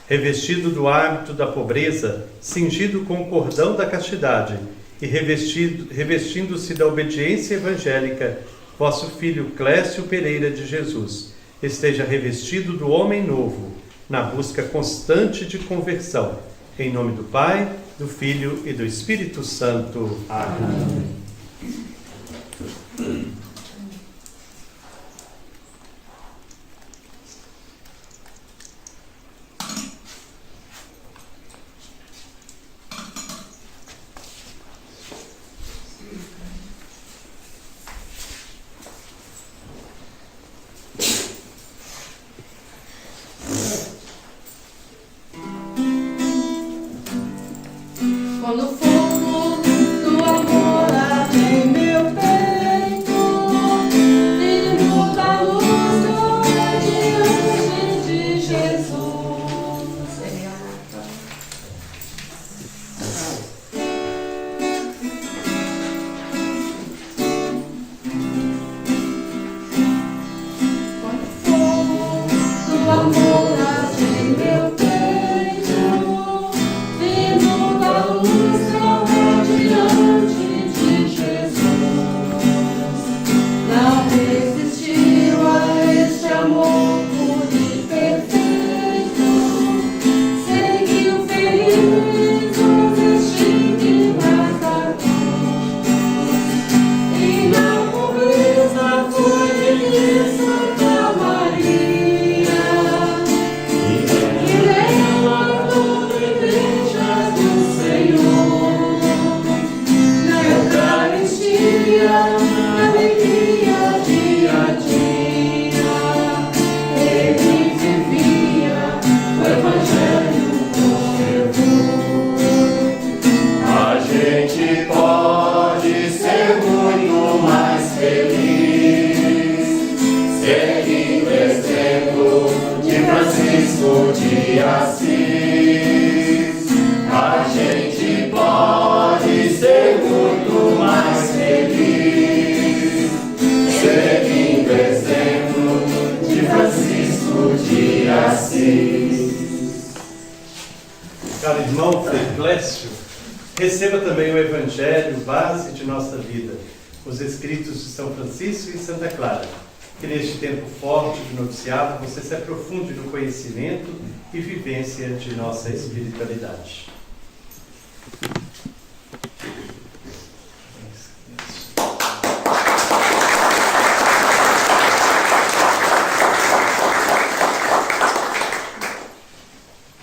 Revestido do hábito da pobreza, cingido com o cordão da castidade e revestindo-se da obediência evangélica, vosso Filho Clécio Pereira de Jesus esteja revestido do homem novo, na busca constante de conversão. Em nome do Pai, do Filho e do Espírito Santo. Amém. Quando o fogo do amor Décio, receba também o Evangelho, base de nossa vida, os escritos de São Francisco e Santa Clara. Que neste tempo forte de noviciado você se aprofunde no conhecimento e vivência de nossa espiritualidade.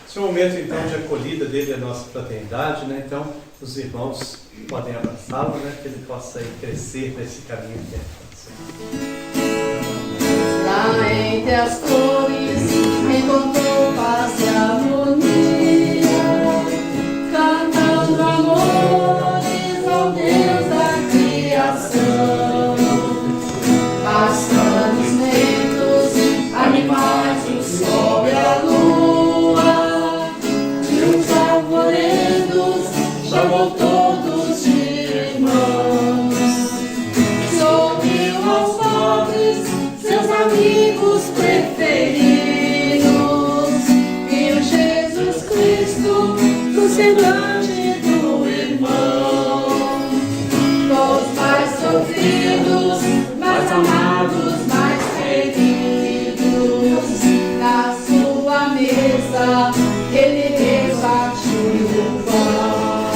Esse é o momento, então, de acolhida dele à nossa fraternidade, né? Então, os irmãos podem abraçá-lo, né? Que ele possa ir crescer nesse caminho que é. Lá entre as cores encontrou paz e harmonia, cantando amores ao Deus da criação. Passando os ventos, animais sobre a lua, e os arvoredos chamou todos de irmãos. Sorriu aos pobres, seus amigos preferidos, viu Jesus Cristo no semblante do irmão. Dos mais sofridos, mais amados, mais queridos, na sua mesa ele repartiu o pão.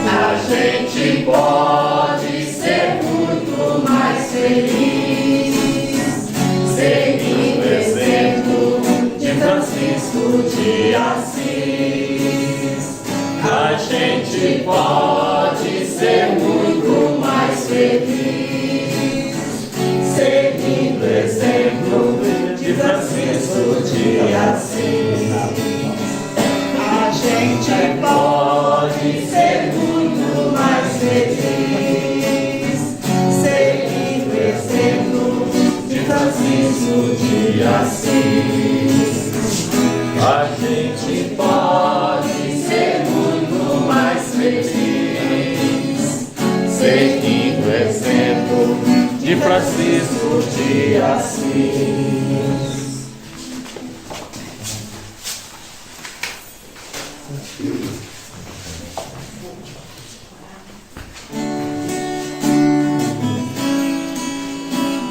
A gente pode ser muito mais feliz, seguindo o exemplo de Francisco de Assis. A gente pode ser muito mais feliz, seguindo o exemplo de Francisco de Assis. A gente pode ser muito mais feliz, seguindo o exemplo de Francisco de Assis. A gente pode ser muito mais feliz, seguindo o exemplo de Francisco de Assis.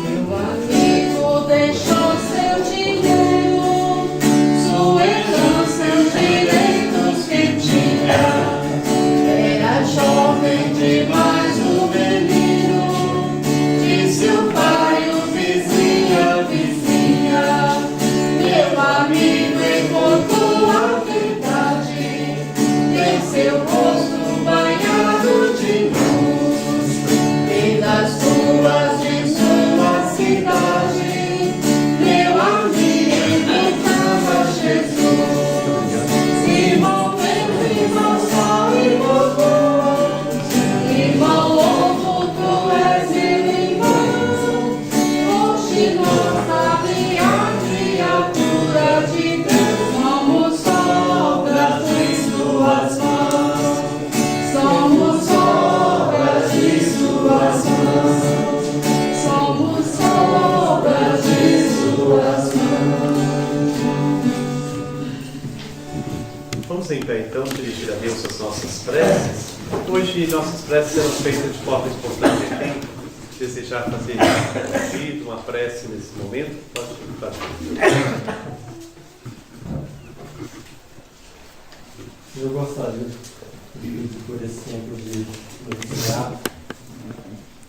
Meu amigo deixou seu dinheiro, sua herança, os direitos que tinha. Era jovem demais o menino, disse o pai, o vizinho, a vizinha. Meu amigo encontrou a verdade, tem seu rosto banhado de luz, e das ruas de sua cidade, meu amigo cantava Jesus. Irmão Pedro, irmão Sal, irmão Bom, irmão Lobo, tu és meu irmão. Hoje nossa criatura de Deus, somos obras de suas mãos, somos obras de suas mãos, somos obras de suas mãos. Vamos em pé, então, dirigir a Deus as nossas preces. Hoje, nossas preces serão feitas de forma espontânea. Quem desejar fazer um pedido, uma prece nesse momento, pode fazer. Eu gostaria de pedir por esse tempo de noviciado,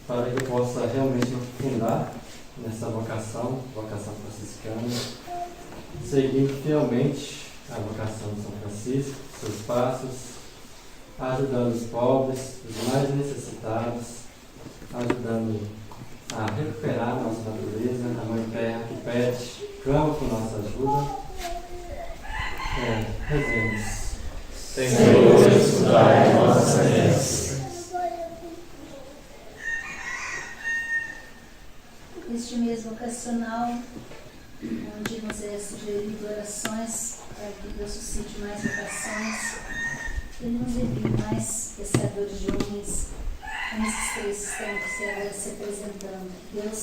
para que eu possa realmente me aprofundar nessa vocação franciscana, seguindo fielmente a vocação de São Francisco, seus passos, ajudando os pobres, os mais necessitados, ajudando a recuperar a nossa natureza, a Mãe Terra que pede, clama por nossa ajuda. Rezemos. Senhor, escutai a nossa prece. Este mês vocacional, onde nos é sugerido orações para que Deus suscite mais vocações, Ele nos envie mais pescadores de homens, nesses 3 tempos que agora se apresentando. Deus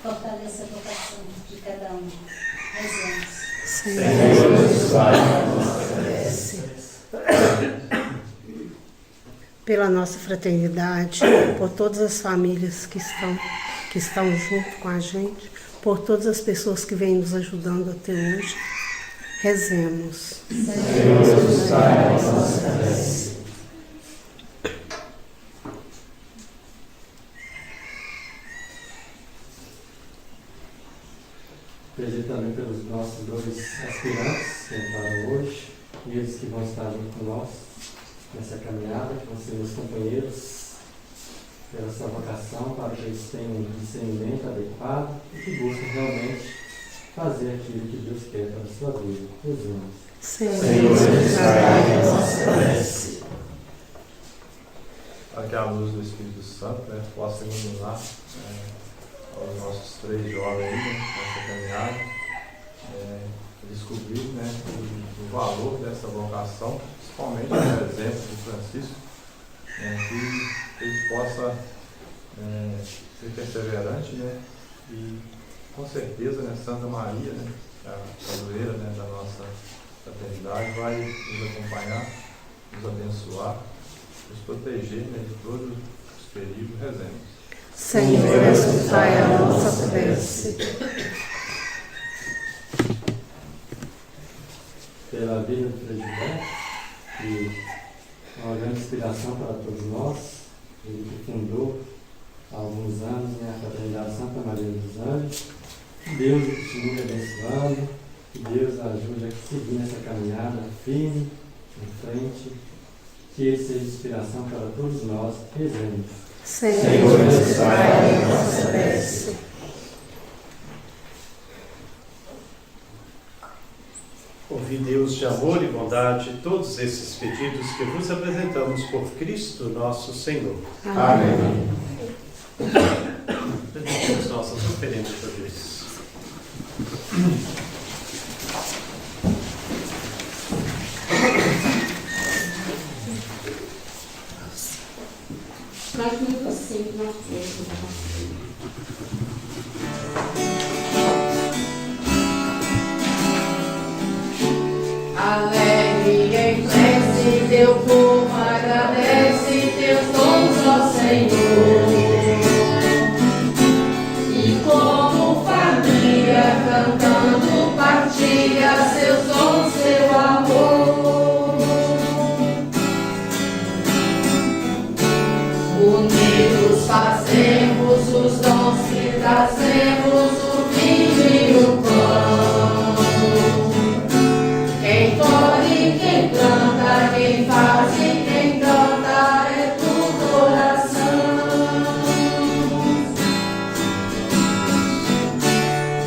fortaleça a vocação de cada um. Rezemos. Senhor, escutai a nossa prece. pela nossa fraternidade, por todas as famílias que estão junto com a gente, por todas as pessoas que vêm nos ajudando até hoje. Rezemos. Senhor, escutai a nossa prece. Pedir também pelos nossos dois aspirantes que entraram hoje, e eles que vão estar junto com nós nessa caminhada, que vão ser meus companheiros, pela sua vocação, para que eles tenham um discernimento adequado e que busquem realmente fazer aquilo que Deus quer para a sua vida. Rezemos. Senhor, escutai a nossa prece. Para que a luz do Espírito Santo possa iluminar aos nossos 3 jovens nessa caminhada, descobrir o valor dessa vocação, principalmente no exemplo de Francisco, que ele possa ser perseverante, e com certeza Santa Maria, a padroeira da nossa fraternidade, vai nos acompanhar, nos abençoar, nos proteger de todos os perigos. Rezemos. Senhor, escutai a nossa prece. Pela vida de Frei Gilberto, que é uma grande inspiração para todos nós, ele que fundou há alguns anos a Fraternidade Santa Maria dos Anjos. Que Deus o continue abençoando, que Deus ajude a seguir nessa caminhada firme, em frente, que ele seja inspiração para todos nós. Rezemos. Senhor, escutai a nossa prece. Ouvi, Deus de amor e bondade, todos esses pedidos que vos apresentamos por Cristo nosso Senhor. Amém. Apresentamos nossas oferendas a Deus. Mas muito simples, não alegre em prece, teu povo agradece teus dons, ó Senhor. E como família cantando partilha seus dons, seu amor. Unidos fazemos os dons que trazemos, o vinho e o pão. Quem corre, quem planta, quem faz e quem canta é tudo oração.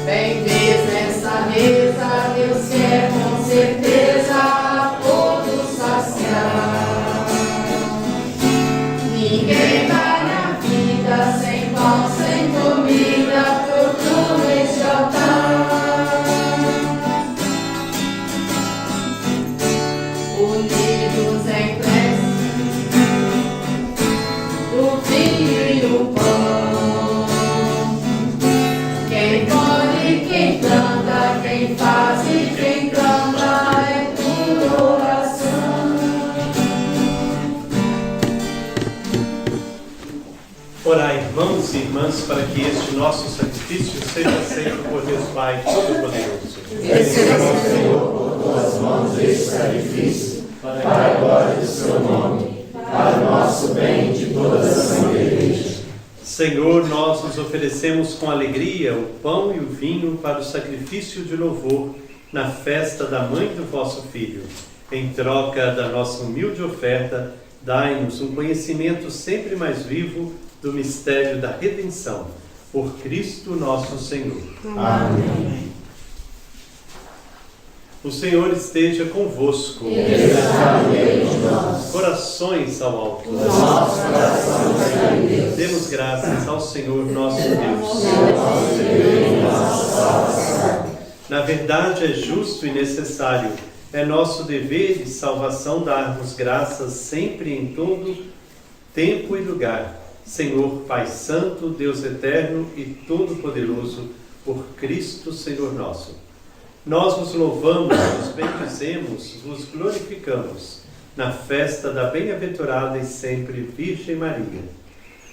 Bem vês nessa mesa, Deus quer com certeza a todos saciar. Ninguém vai na vida sem pão, sem comida, procura este altar. Unidos em prece, o vinho e o pão. Quem colhe, quem planta, quem faz e quem canta é tudo oração. Orai, irmãos e irmãs, para que este nosso sacrifício seja aceito por Deus Pai Todo-Poderoso. Receba, Senhor, por tuas mãos este sacrifício, para a glória do seu nome, para o nosso bem e de toda a Santa Igreja. Senhor, nós nos oferecemos com alegria o pão e o vinho para o sacrifício de louvor na festa da mãe do vosso Filho. Em troca da nossa humilde oferta, dai-nos um conhecimento sempre mais vivo do mistério da redenção. Por Cristo nosso Senhor. Amém. O Senhor esteja convosco. Ele está no meio de nós. Corações ao alto. O nosso coração está em Deus. Demos graças ao Senhor nosso Deus. Nosso Deus e nossa salvação. Na verdade, é justo e necessário, é nosso dever e salvação darmos graças sempre em todo tempo e lugar. Senhor Pai Santo, Deus Eterno e Todo-Poderoso, por Cristo Senhor nosso. Nós vos louvamos, vos bendizemos, vos glorificamos, na festa da bem-aventurada e sempre Virgem Maria.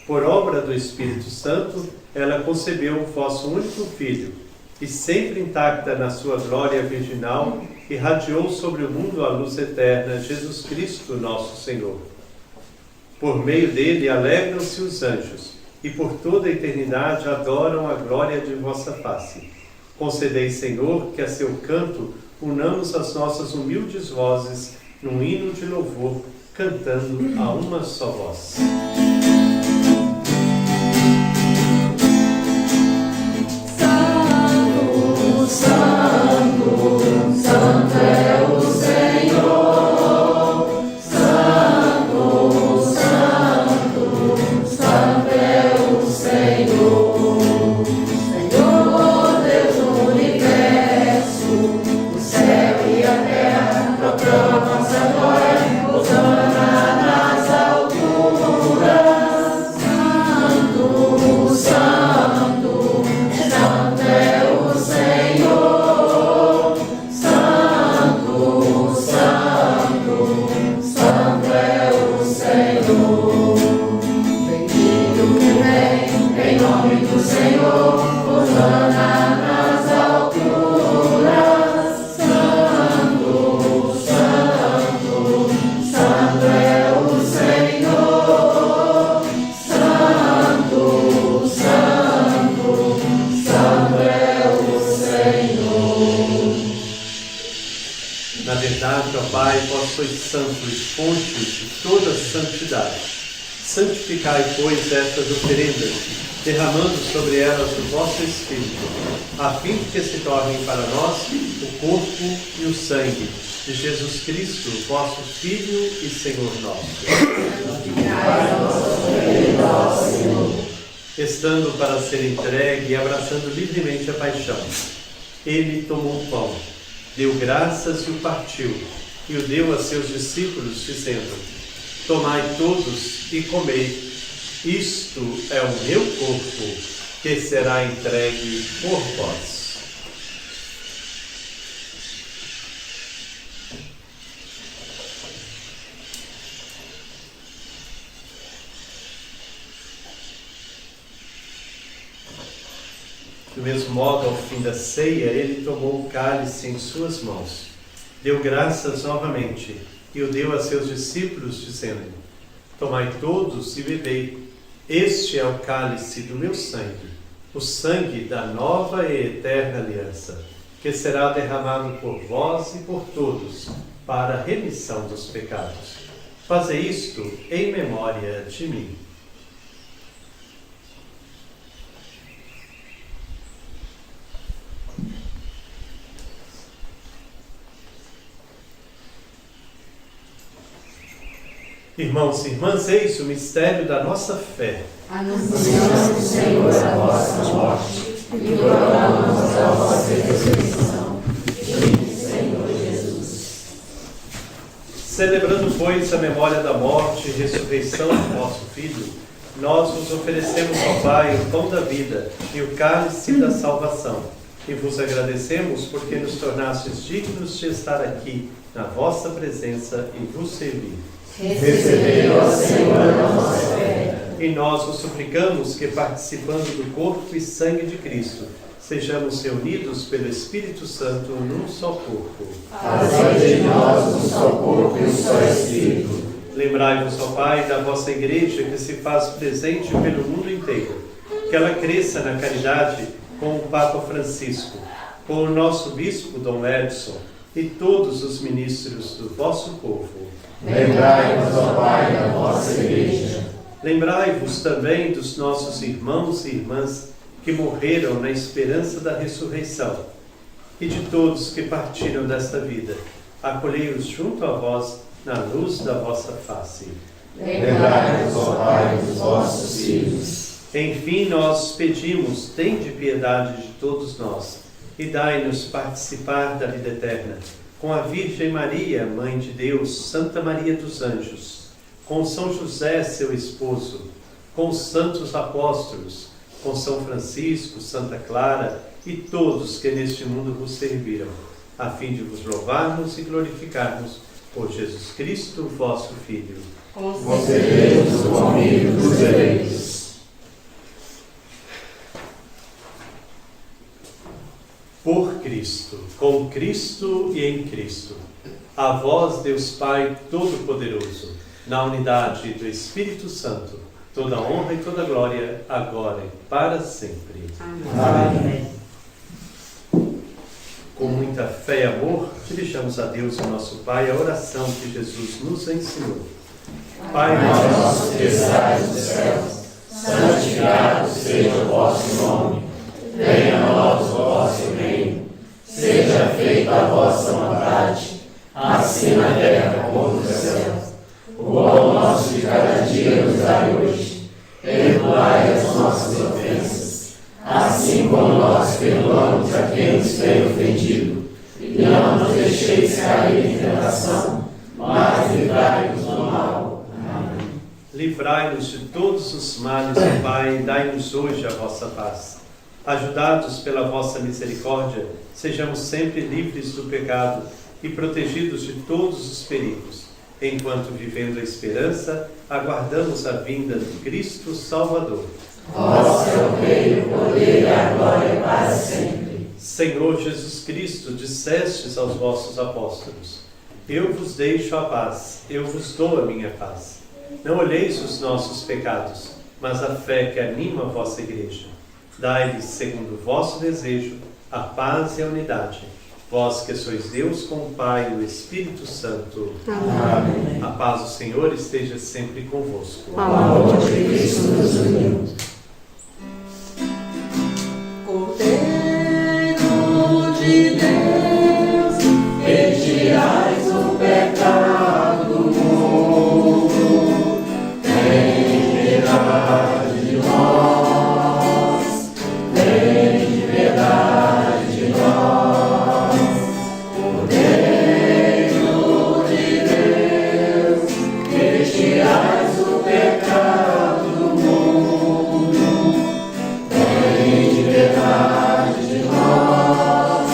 Por obra do Espírito Santo, ela concebeu o vosso único Filho, e sempre intacta na sua glória virginal, irradiou sobre o mundo a luz eterna, Jesus Cristo, nosso Senhor. Por meio dele alegram-se os anjos, e por toda a eternidade adoram a glória de vossa face. Concedei, Senhor, que a seu canto unamos as nossas humildes vozes num hino de louvor, cantando a uma só voz. Santo, Santo, Santo é o Senhor. Santo, Santo, Santo é o Senhor. Senhor Deus do universo, o céu e a terra proclamam vossa glória. Hosana nas alturas. Santo, Santo, Santo é o Senhor. Santo, Santo, Santo é o Senhor. Bendito que vem em nome do Senhor. Hosana nas alturas. Santo, Santo, Santo é o Senhor. Santo, Santo, Santo é o Senhor. Na verdade, ó Pai, vós sois santo e fonte de toda santidade. Santificai, pois, estas oferendas, derramando sobre elas o vosso Espírito, a fim de que se tornem para nós o corpo e o sangue de Jesus Cristo, vosso Filho e Senhor nosso. Estando para ser entregue e abraçando livremente a paixão, ele tomou o pão, deu graças e o partiu, e o deu a seus discípulos, dizendo: tomai todos e comei, isto é o meu corpo, que será entregue por vós. Do mesmo modo, ao fim da ceia, ele tomou o cálice em suas mãos, deu graças novamente e o deu a seus discípulos, dizendo: tomai todos e bebei, este é o cálice do meu sangue, o sangue da nova e eterna aliança, que será derramado por vós e por todos, para a remissão dos pecados. Fazei isto em memória de mim. Irmãos e irmãs, eis o mistério da nossa fé. Anunciamos, Senhor, a vossa morte e proclamamos a vossa ressurreição. Vinde, Senhor Jesus. Celebrando, pois, a memória da morte e ressurreição do vosso Filho, nós vos oferecemos, ó Pai, o pão da vida e o cálice da salvação. E vos agradecemos porque nos tornastes dignos de estar aqui na vossa presença e vos servir. Recebei, ó Senhor, a nossa fé. E nós vos suplicamos que, participando do corpo e sangue de Cristo, sejamos reunidos pelo Espírito Santo num só corpo. Fazei de nós um só corpo e um só Espírito. Lembrai-vos, ó Pai, da vossa Igreja que se faz presente pelo mundo inteiro. Que ela cresça na caridade com o Papa Francisco, com o nosso Bispo Dom Edson e todos os ministros do vosso povo. Lembrai-vos, ó Pai, da vossa Igreja. Lembrai-vos também dos nossos irmãos e irmãs que morreram na esperança da ressurreição e de todos que partiram desta vida. Acolhei-os junto a vós na luz da vossa face. Lembrai-vos, ó Pai, dos vossos filhos. Enfim, nós pedimos, tende piedade de todos nós e dai-nos participar da vida eterna. Com a Virgem Maria, Mãe de Deus, Santa Maria dos Anjos, com São José, seu esposo, com os santos apóstolos, com São Francisco, Santa Clara e todos que neste mundo vos serviram, a fim de vos louvarmos e glorificarmos Por Jesus Cristo, vosso Filho. Concedei-nos o convívio dos eleitos. Por Cristo, com Cristo e em Cristo, a vós, Deus Pai Todo-Poderoso, na unidade do Espírito Santo, toda honra e toda glória, agora e para sempre. Amém. Com muita fé e amor, dirigamos a Deus, o nosso Pai, a oração que Jesus nos ensinou. Pai nosso que estais nos céus, santificado seja o vosso nome. Venha a nós o vosso reino. Seja feita a vossa vontade, assim na terra como no céu. O pão nosso de cada dia nos dai hoje. Perdoai as nossas ofensas, assim como nós perdoamos a quem nos tem ofendido. E não nos deixeis cair em tentação, mas livrai-nos do mal. Amém. Livrai-nos de todos os males, ó Pai, e dai-nos hoje a vossa paz. Ajudados pela vossa misericórdia, sejamos sempre livres do pecado e protegidos de todos os perigos, enquanto, vivendo a esperança, aguardamos a vinda de Cristo Salvador. Vosso é o reino, o poder e a glória para sempre. Senhor Jesus Cristo, dissestes aos vossos apóstolos: eu vos deixo a paz, eu vos dou a minha paz. Não olheis os nossos pecados, mas a fé que anima a vossa igreja. Dai-lhes, segundo o vosso desejo, a paz e a unidade. Vós que sois Deus com o Pai e o Espírito Santo. Amém. A paz do Senhor esteja sempre convosco. O amor de Cristo nos uniu. Cordeiro de Deus, que tirais o pecado do mundo, tem piedade de nós, tem piedade de nós. Cordeiro de Deus, que tirais o pecado do mundo, tem piedade de nós,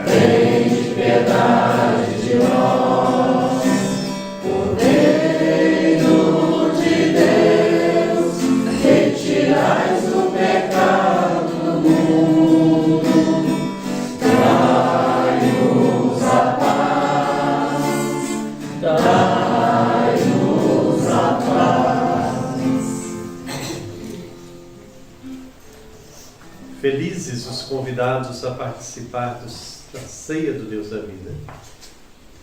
tem piedade de nós. Cordeiro de Deus, retirais o pecado do mundo, dai-nos a paz, dai-nos a paz. Felizes os convidados a participar da ceia do Deus da vida.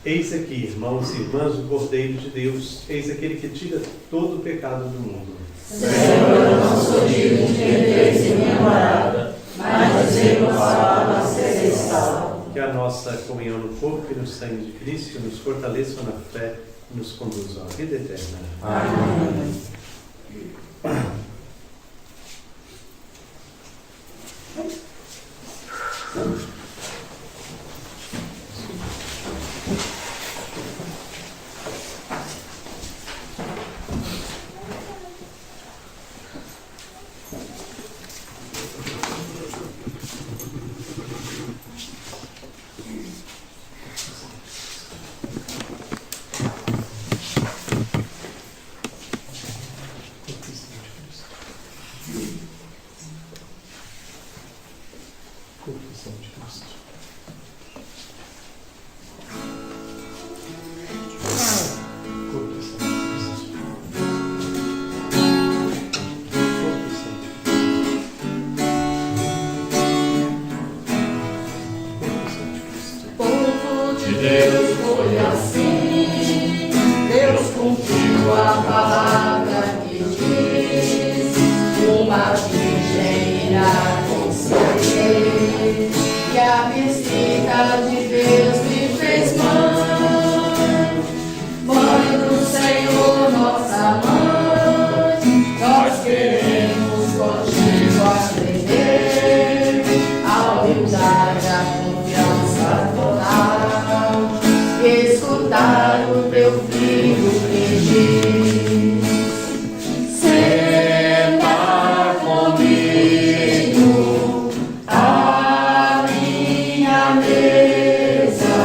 Eis aqui, irmãos e irmãs, o Cordeiro de Deus, eis aquele que tira todo o pecado do mundo. Senhor, eu não sou digno de entreis em minha morada, mas dizer uma palavra sereis salvo. Que a nossa comunhão no corpo e no sangue de Cristo nos fortaleça na fé e nos conduza à vida eterna. Amém. Povo de Deus foi assim, Deus cumpriu a palavra que diz, uma virgem irá conceber, e a visita de Deus me fez mãe, mãe do Senhor, nossa mãe. Nós queremos contigo aprender a humildade, a confiança total, e escutar o teu filho pedir. Senta comigo à minha mesa,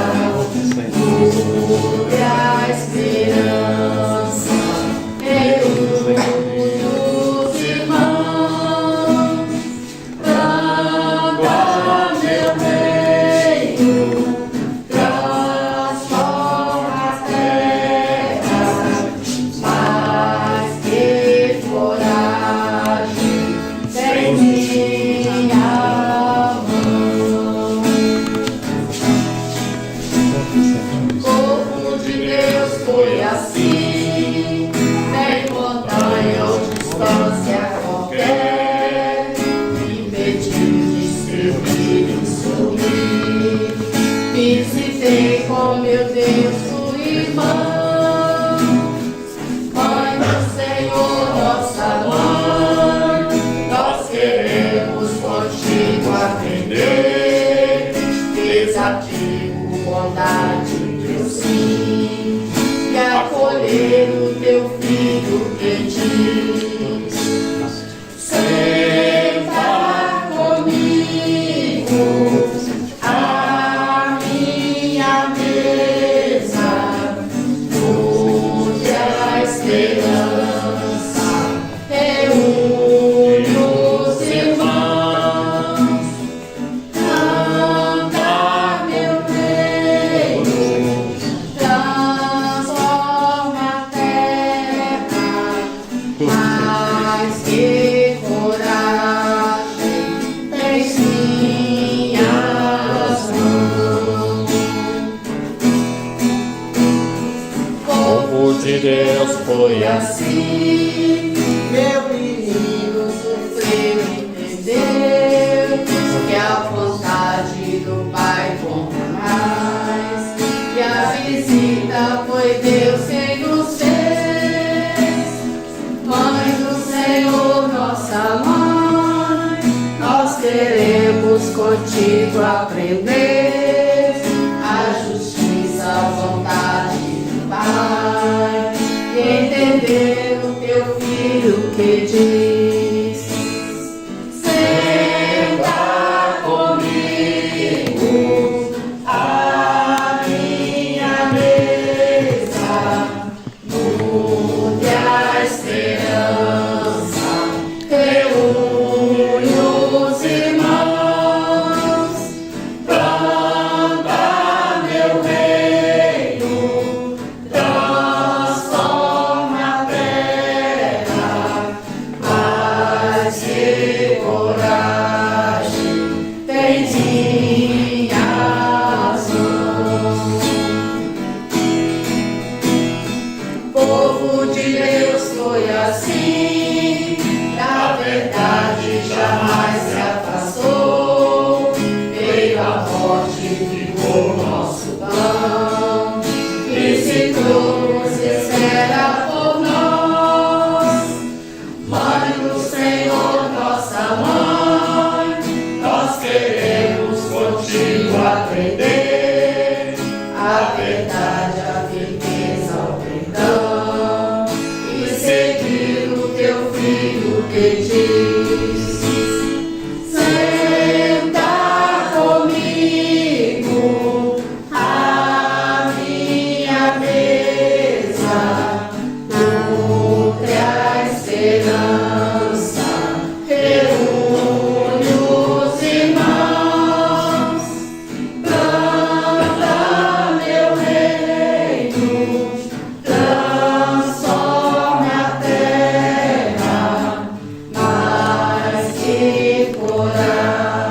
em minha mão. O povo de Deus foi assim, nem montanha ou distância qualquer, impediu de servir e sorrir. Visitei com meu Deus o irmão, Mãe do Senhor, nossa mãe, nós queremos contigo aprender, desafio, bondade, teu sim, e acolher o teu filho que diz: senta comigo à minha mesa, nutre a esperança, reúne os irmãos, canta meu reino, transforma a terra, mais que coragem tens minhas mãos. Povo de Deus foi assim, meu menino sofreu e entendeu que a vontade do Pai conta mais, e a visita foi Deus quem nos fez. Mãe do Senhor, nossa mãe, nós queremos contigo aprender a justiça, a vontade do Pai, e entender o teu filho que diz: senta comigo à minha mesa, nutre a esperança, reúne os irmãos, planta meu reino, transforma a terra, mais que coragem tens minhas mãos. Povo de Deus foi assim, da verdade jamais se afastou, veio a morte e ficou nosso pão, visitou-nos e espera por nós. Mãe do Senhor, nossa mãe, nós queremos contigo aprender a verdade, a firmeza, o perdão, e seguir o teu filho que diz: senta comigo à minha mesa, nutre a esperança, reúne os irmãos, planta meu reino, transforma a terra, mais que coragem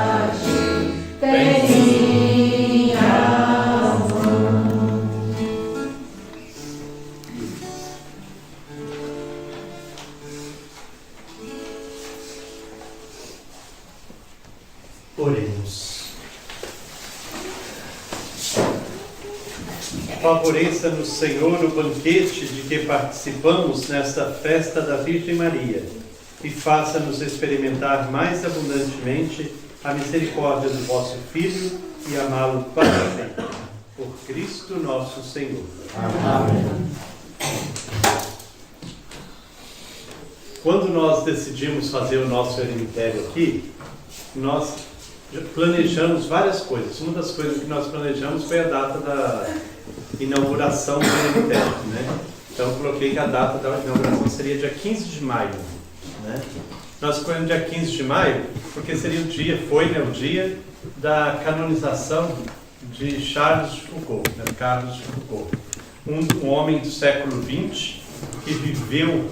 tens minhas mãos. Oremos. Favoreça-nos, Senhor, o banquete de que participamos nesta festa da Virgem Maria e faça-nos experimentar mais abundantemente a misericórdia do vosso Filho e amá-lo para sempre. Por Cristo nosso Senhor. Amém. Quando nós decidimos fazer o nosso eremitério aqui, nós planejamos várias coisas. Uma das coisas que nós planejamos foi a data da inauguração do eremitério, né? Então eu coloquei que a data da inauguração seria dia 15 de maio, né? Nós escolhemos dia 15 de maio porque seria o dia, o dia da canonização de Charles de Foucault, né? Carlos de Foucault, um homem do século XX que viveu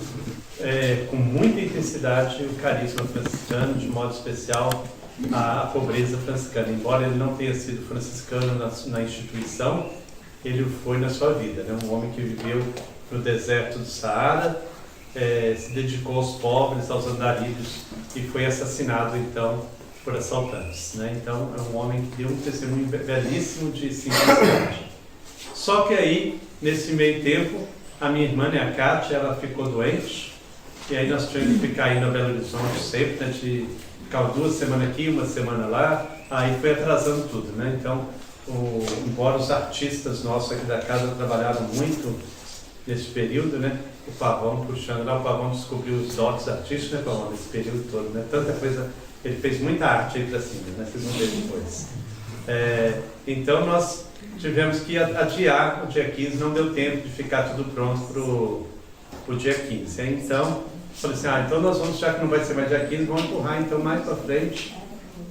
com muita intensidade o carisma franciscano, de modo especial a pobreza franciscana. Embora ele não tenha sido franciscano na instituição, ele o foi na sua vida, né? Um homem que viveu no deserto do Saara, se dedicou aos pobres, aos andarilhos, e foi assassinado então por assaltantes, né? Então é um homem que deu um testemunho belíssimo de simplicidade. Só que aí, nesse meio tempo, a minha irmã, né, a Kátia, ela ficou doente, e aí nós tivemos que ficar aí no Belo Horizonte sempre, né, de ficar 2 semanas aqui, 1 semana lá, aí foi atrasando tudo, né? Então, embora os artistas nossos aqui da casa trabalharam muito nesse período, né? O Pavão puxando lá, o Pavão descobriu os dotes artísticos, né, Pavão, nesse período todo, né? Tanta coisa, ele fez muita arte aí pra cima, né? Vocês vão ver depois. Então nós tivemos que adiar o dia 15, não deu tempo de ficar tudo pronto pro dia 15. Então, falei assim, então nós vamos, já que não vai ser mais dia 15, vamos empurrar então mais para frente,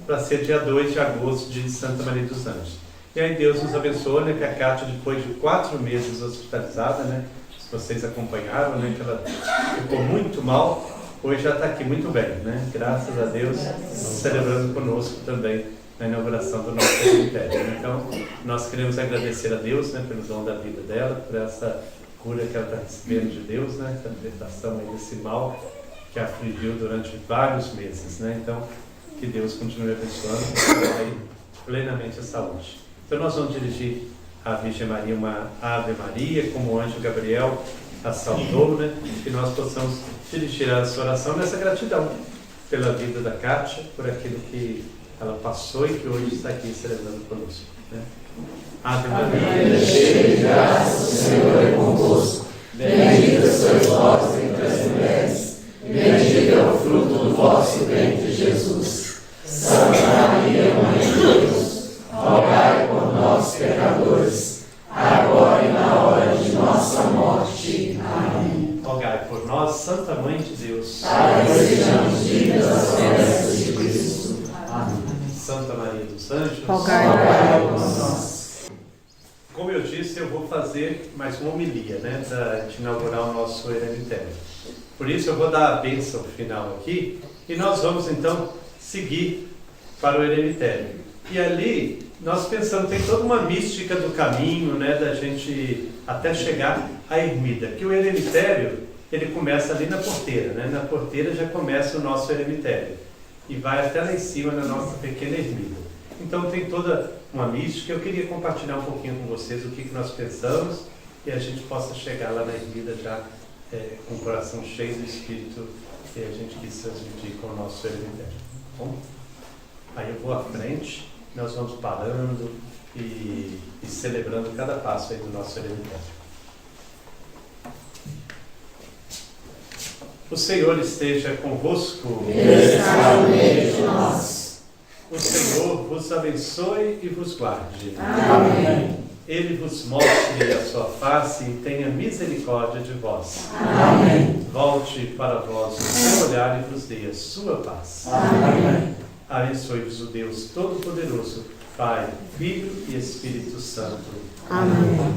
para ser dia 2 de agosto de Santa Maria dos Anjos. E aí Deus nos abençoou, né, que a Kátia, depois de 4 meses hospitalizada, né, se vocês acompanharam, né, que ela ficou muito mal, hoje já está aqui muito bem, né, graças a Deus, celebrando conosco também na inauguração do nosso cemitério. Então, nós queremos agradecer a Deus, né, pelo dom da vida dela, por essa cura que ela está recebendo de Deus, né, essa libertação aí desse mal que a afligiu durante vários meses, né. Então, que Deus continue abençoando e plenamente a saúde. Então nós vamos dirigir à Virgem Maria uma Ave Maria, como o anjo Gabriel a saudou, né? Que nós possamos dirigir a sua oração nessa gratidão pela vida da Kátia, por aquilo que ela passou e que hoje está aqui celebrando conosco, né? Ave Maria, cheia de graça, o Senhor é convosco. Bendita sois vós entre as mulheres, e bendito é o fruto do vosso ventre, Jesus. Santa Maria, Mãe de Deus, rogai por nós, pecadores, agora e na hora de nossa morte. Amém. Rogai por nós, Santa Mãe de Deus, para que sejamos dignos das promessas de Cristo. Amém. Santa Maria dos Anjos, rogai por nós. Como eu disse, eu vou fazer mais uma homilia, né, de inaugurar o nosso eremitério. Por isso eu vou dar a bênção final aqui, e nós vamos então seguir para o eremitério. E ali nós pensamos, tem toda uma mística do caminho, né, da gente até chegar à ermida, que o eremitério, ele começa ali na porteira, né? Na porteira já começa o nosso eremitério e vai até lá em cima na nossa pequena ermida. Então tem toda uma mística. Eu queria compartilhar um pouquinho com vocês o que nós pensamos e a gente possa chegar lá na ermida já com o coração cheio do Espírito que a gente quis transmitir com o nosso eremitério. Bom? Aí eu vou à frente, nós vamos parando e celebrando cada passo aí do nosso eremitério. O Senhor esteja convosco. Ele está no meio de nós. O Senhor vos abençoe e vos guarde. Amém. Ele vos mostre a sua face e tenha misericórdia de vós. Amém. Volte para vós o seu olhar e vos dê a sua paz. Amém. Abençoe-vos o Deus Todo-Poderoso, Pai, Filho e Espírito Santo. Amém.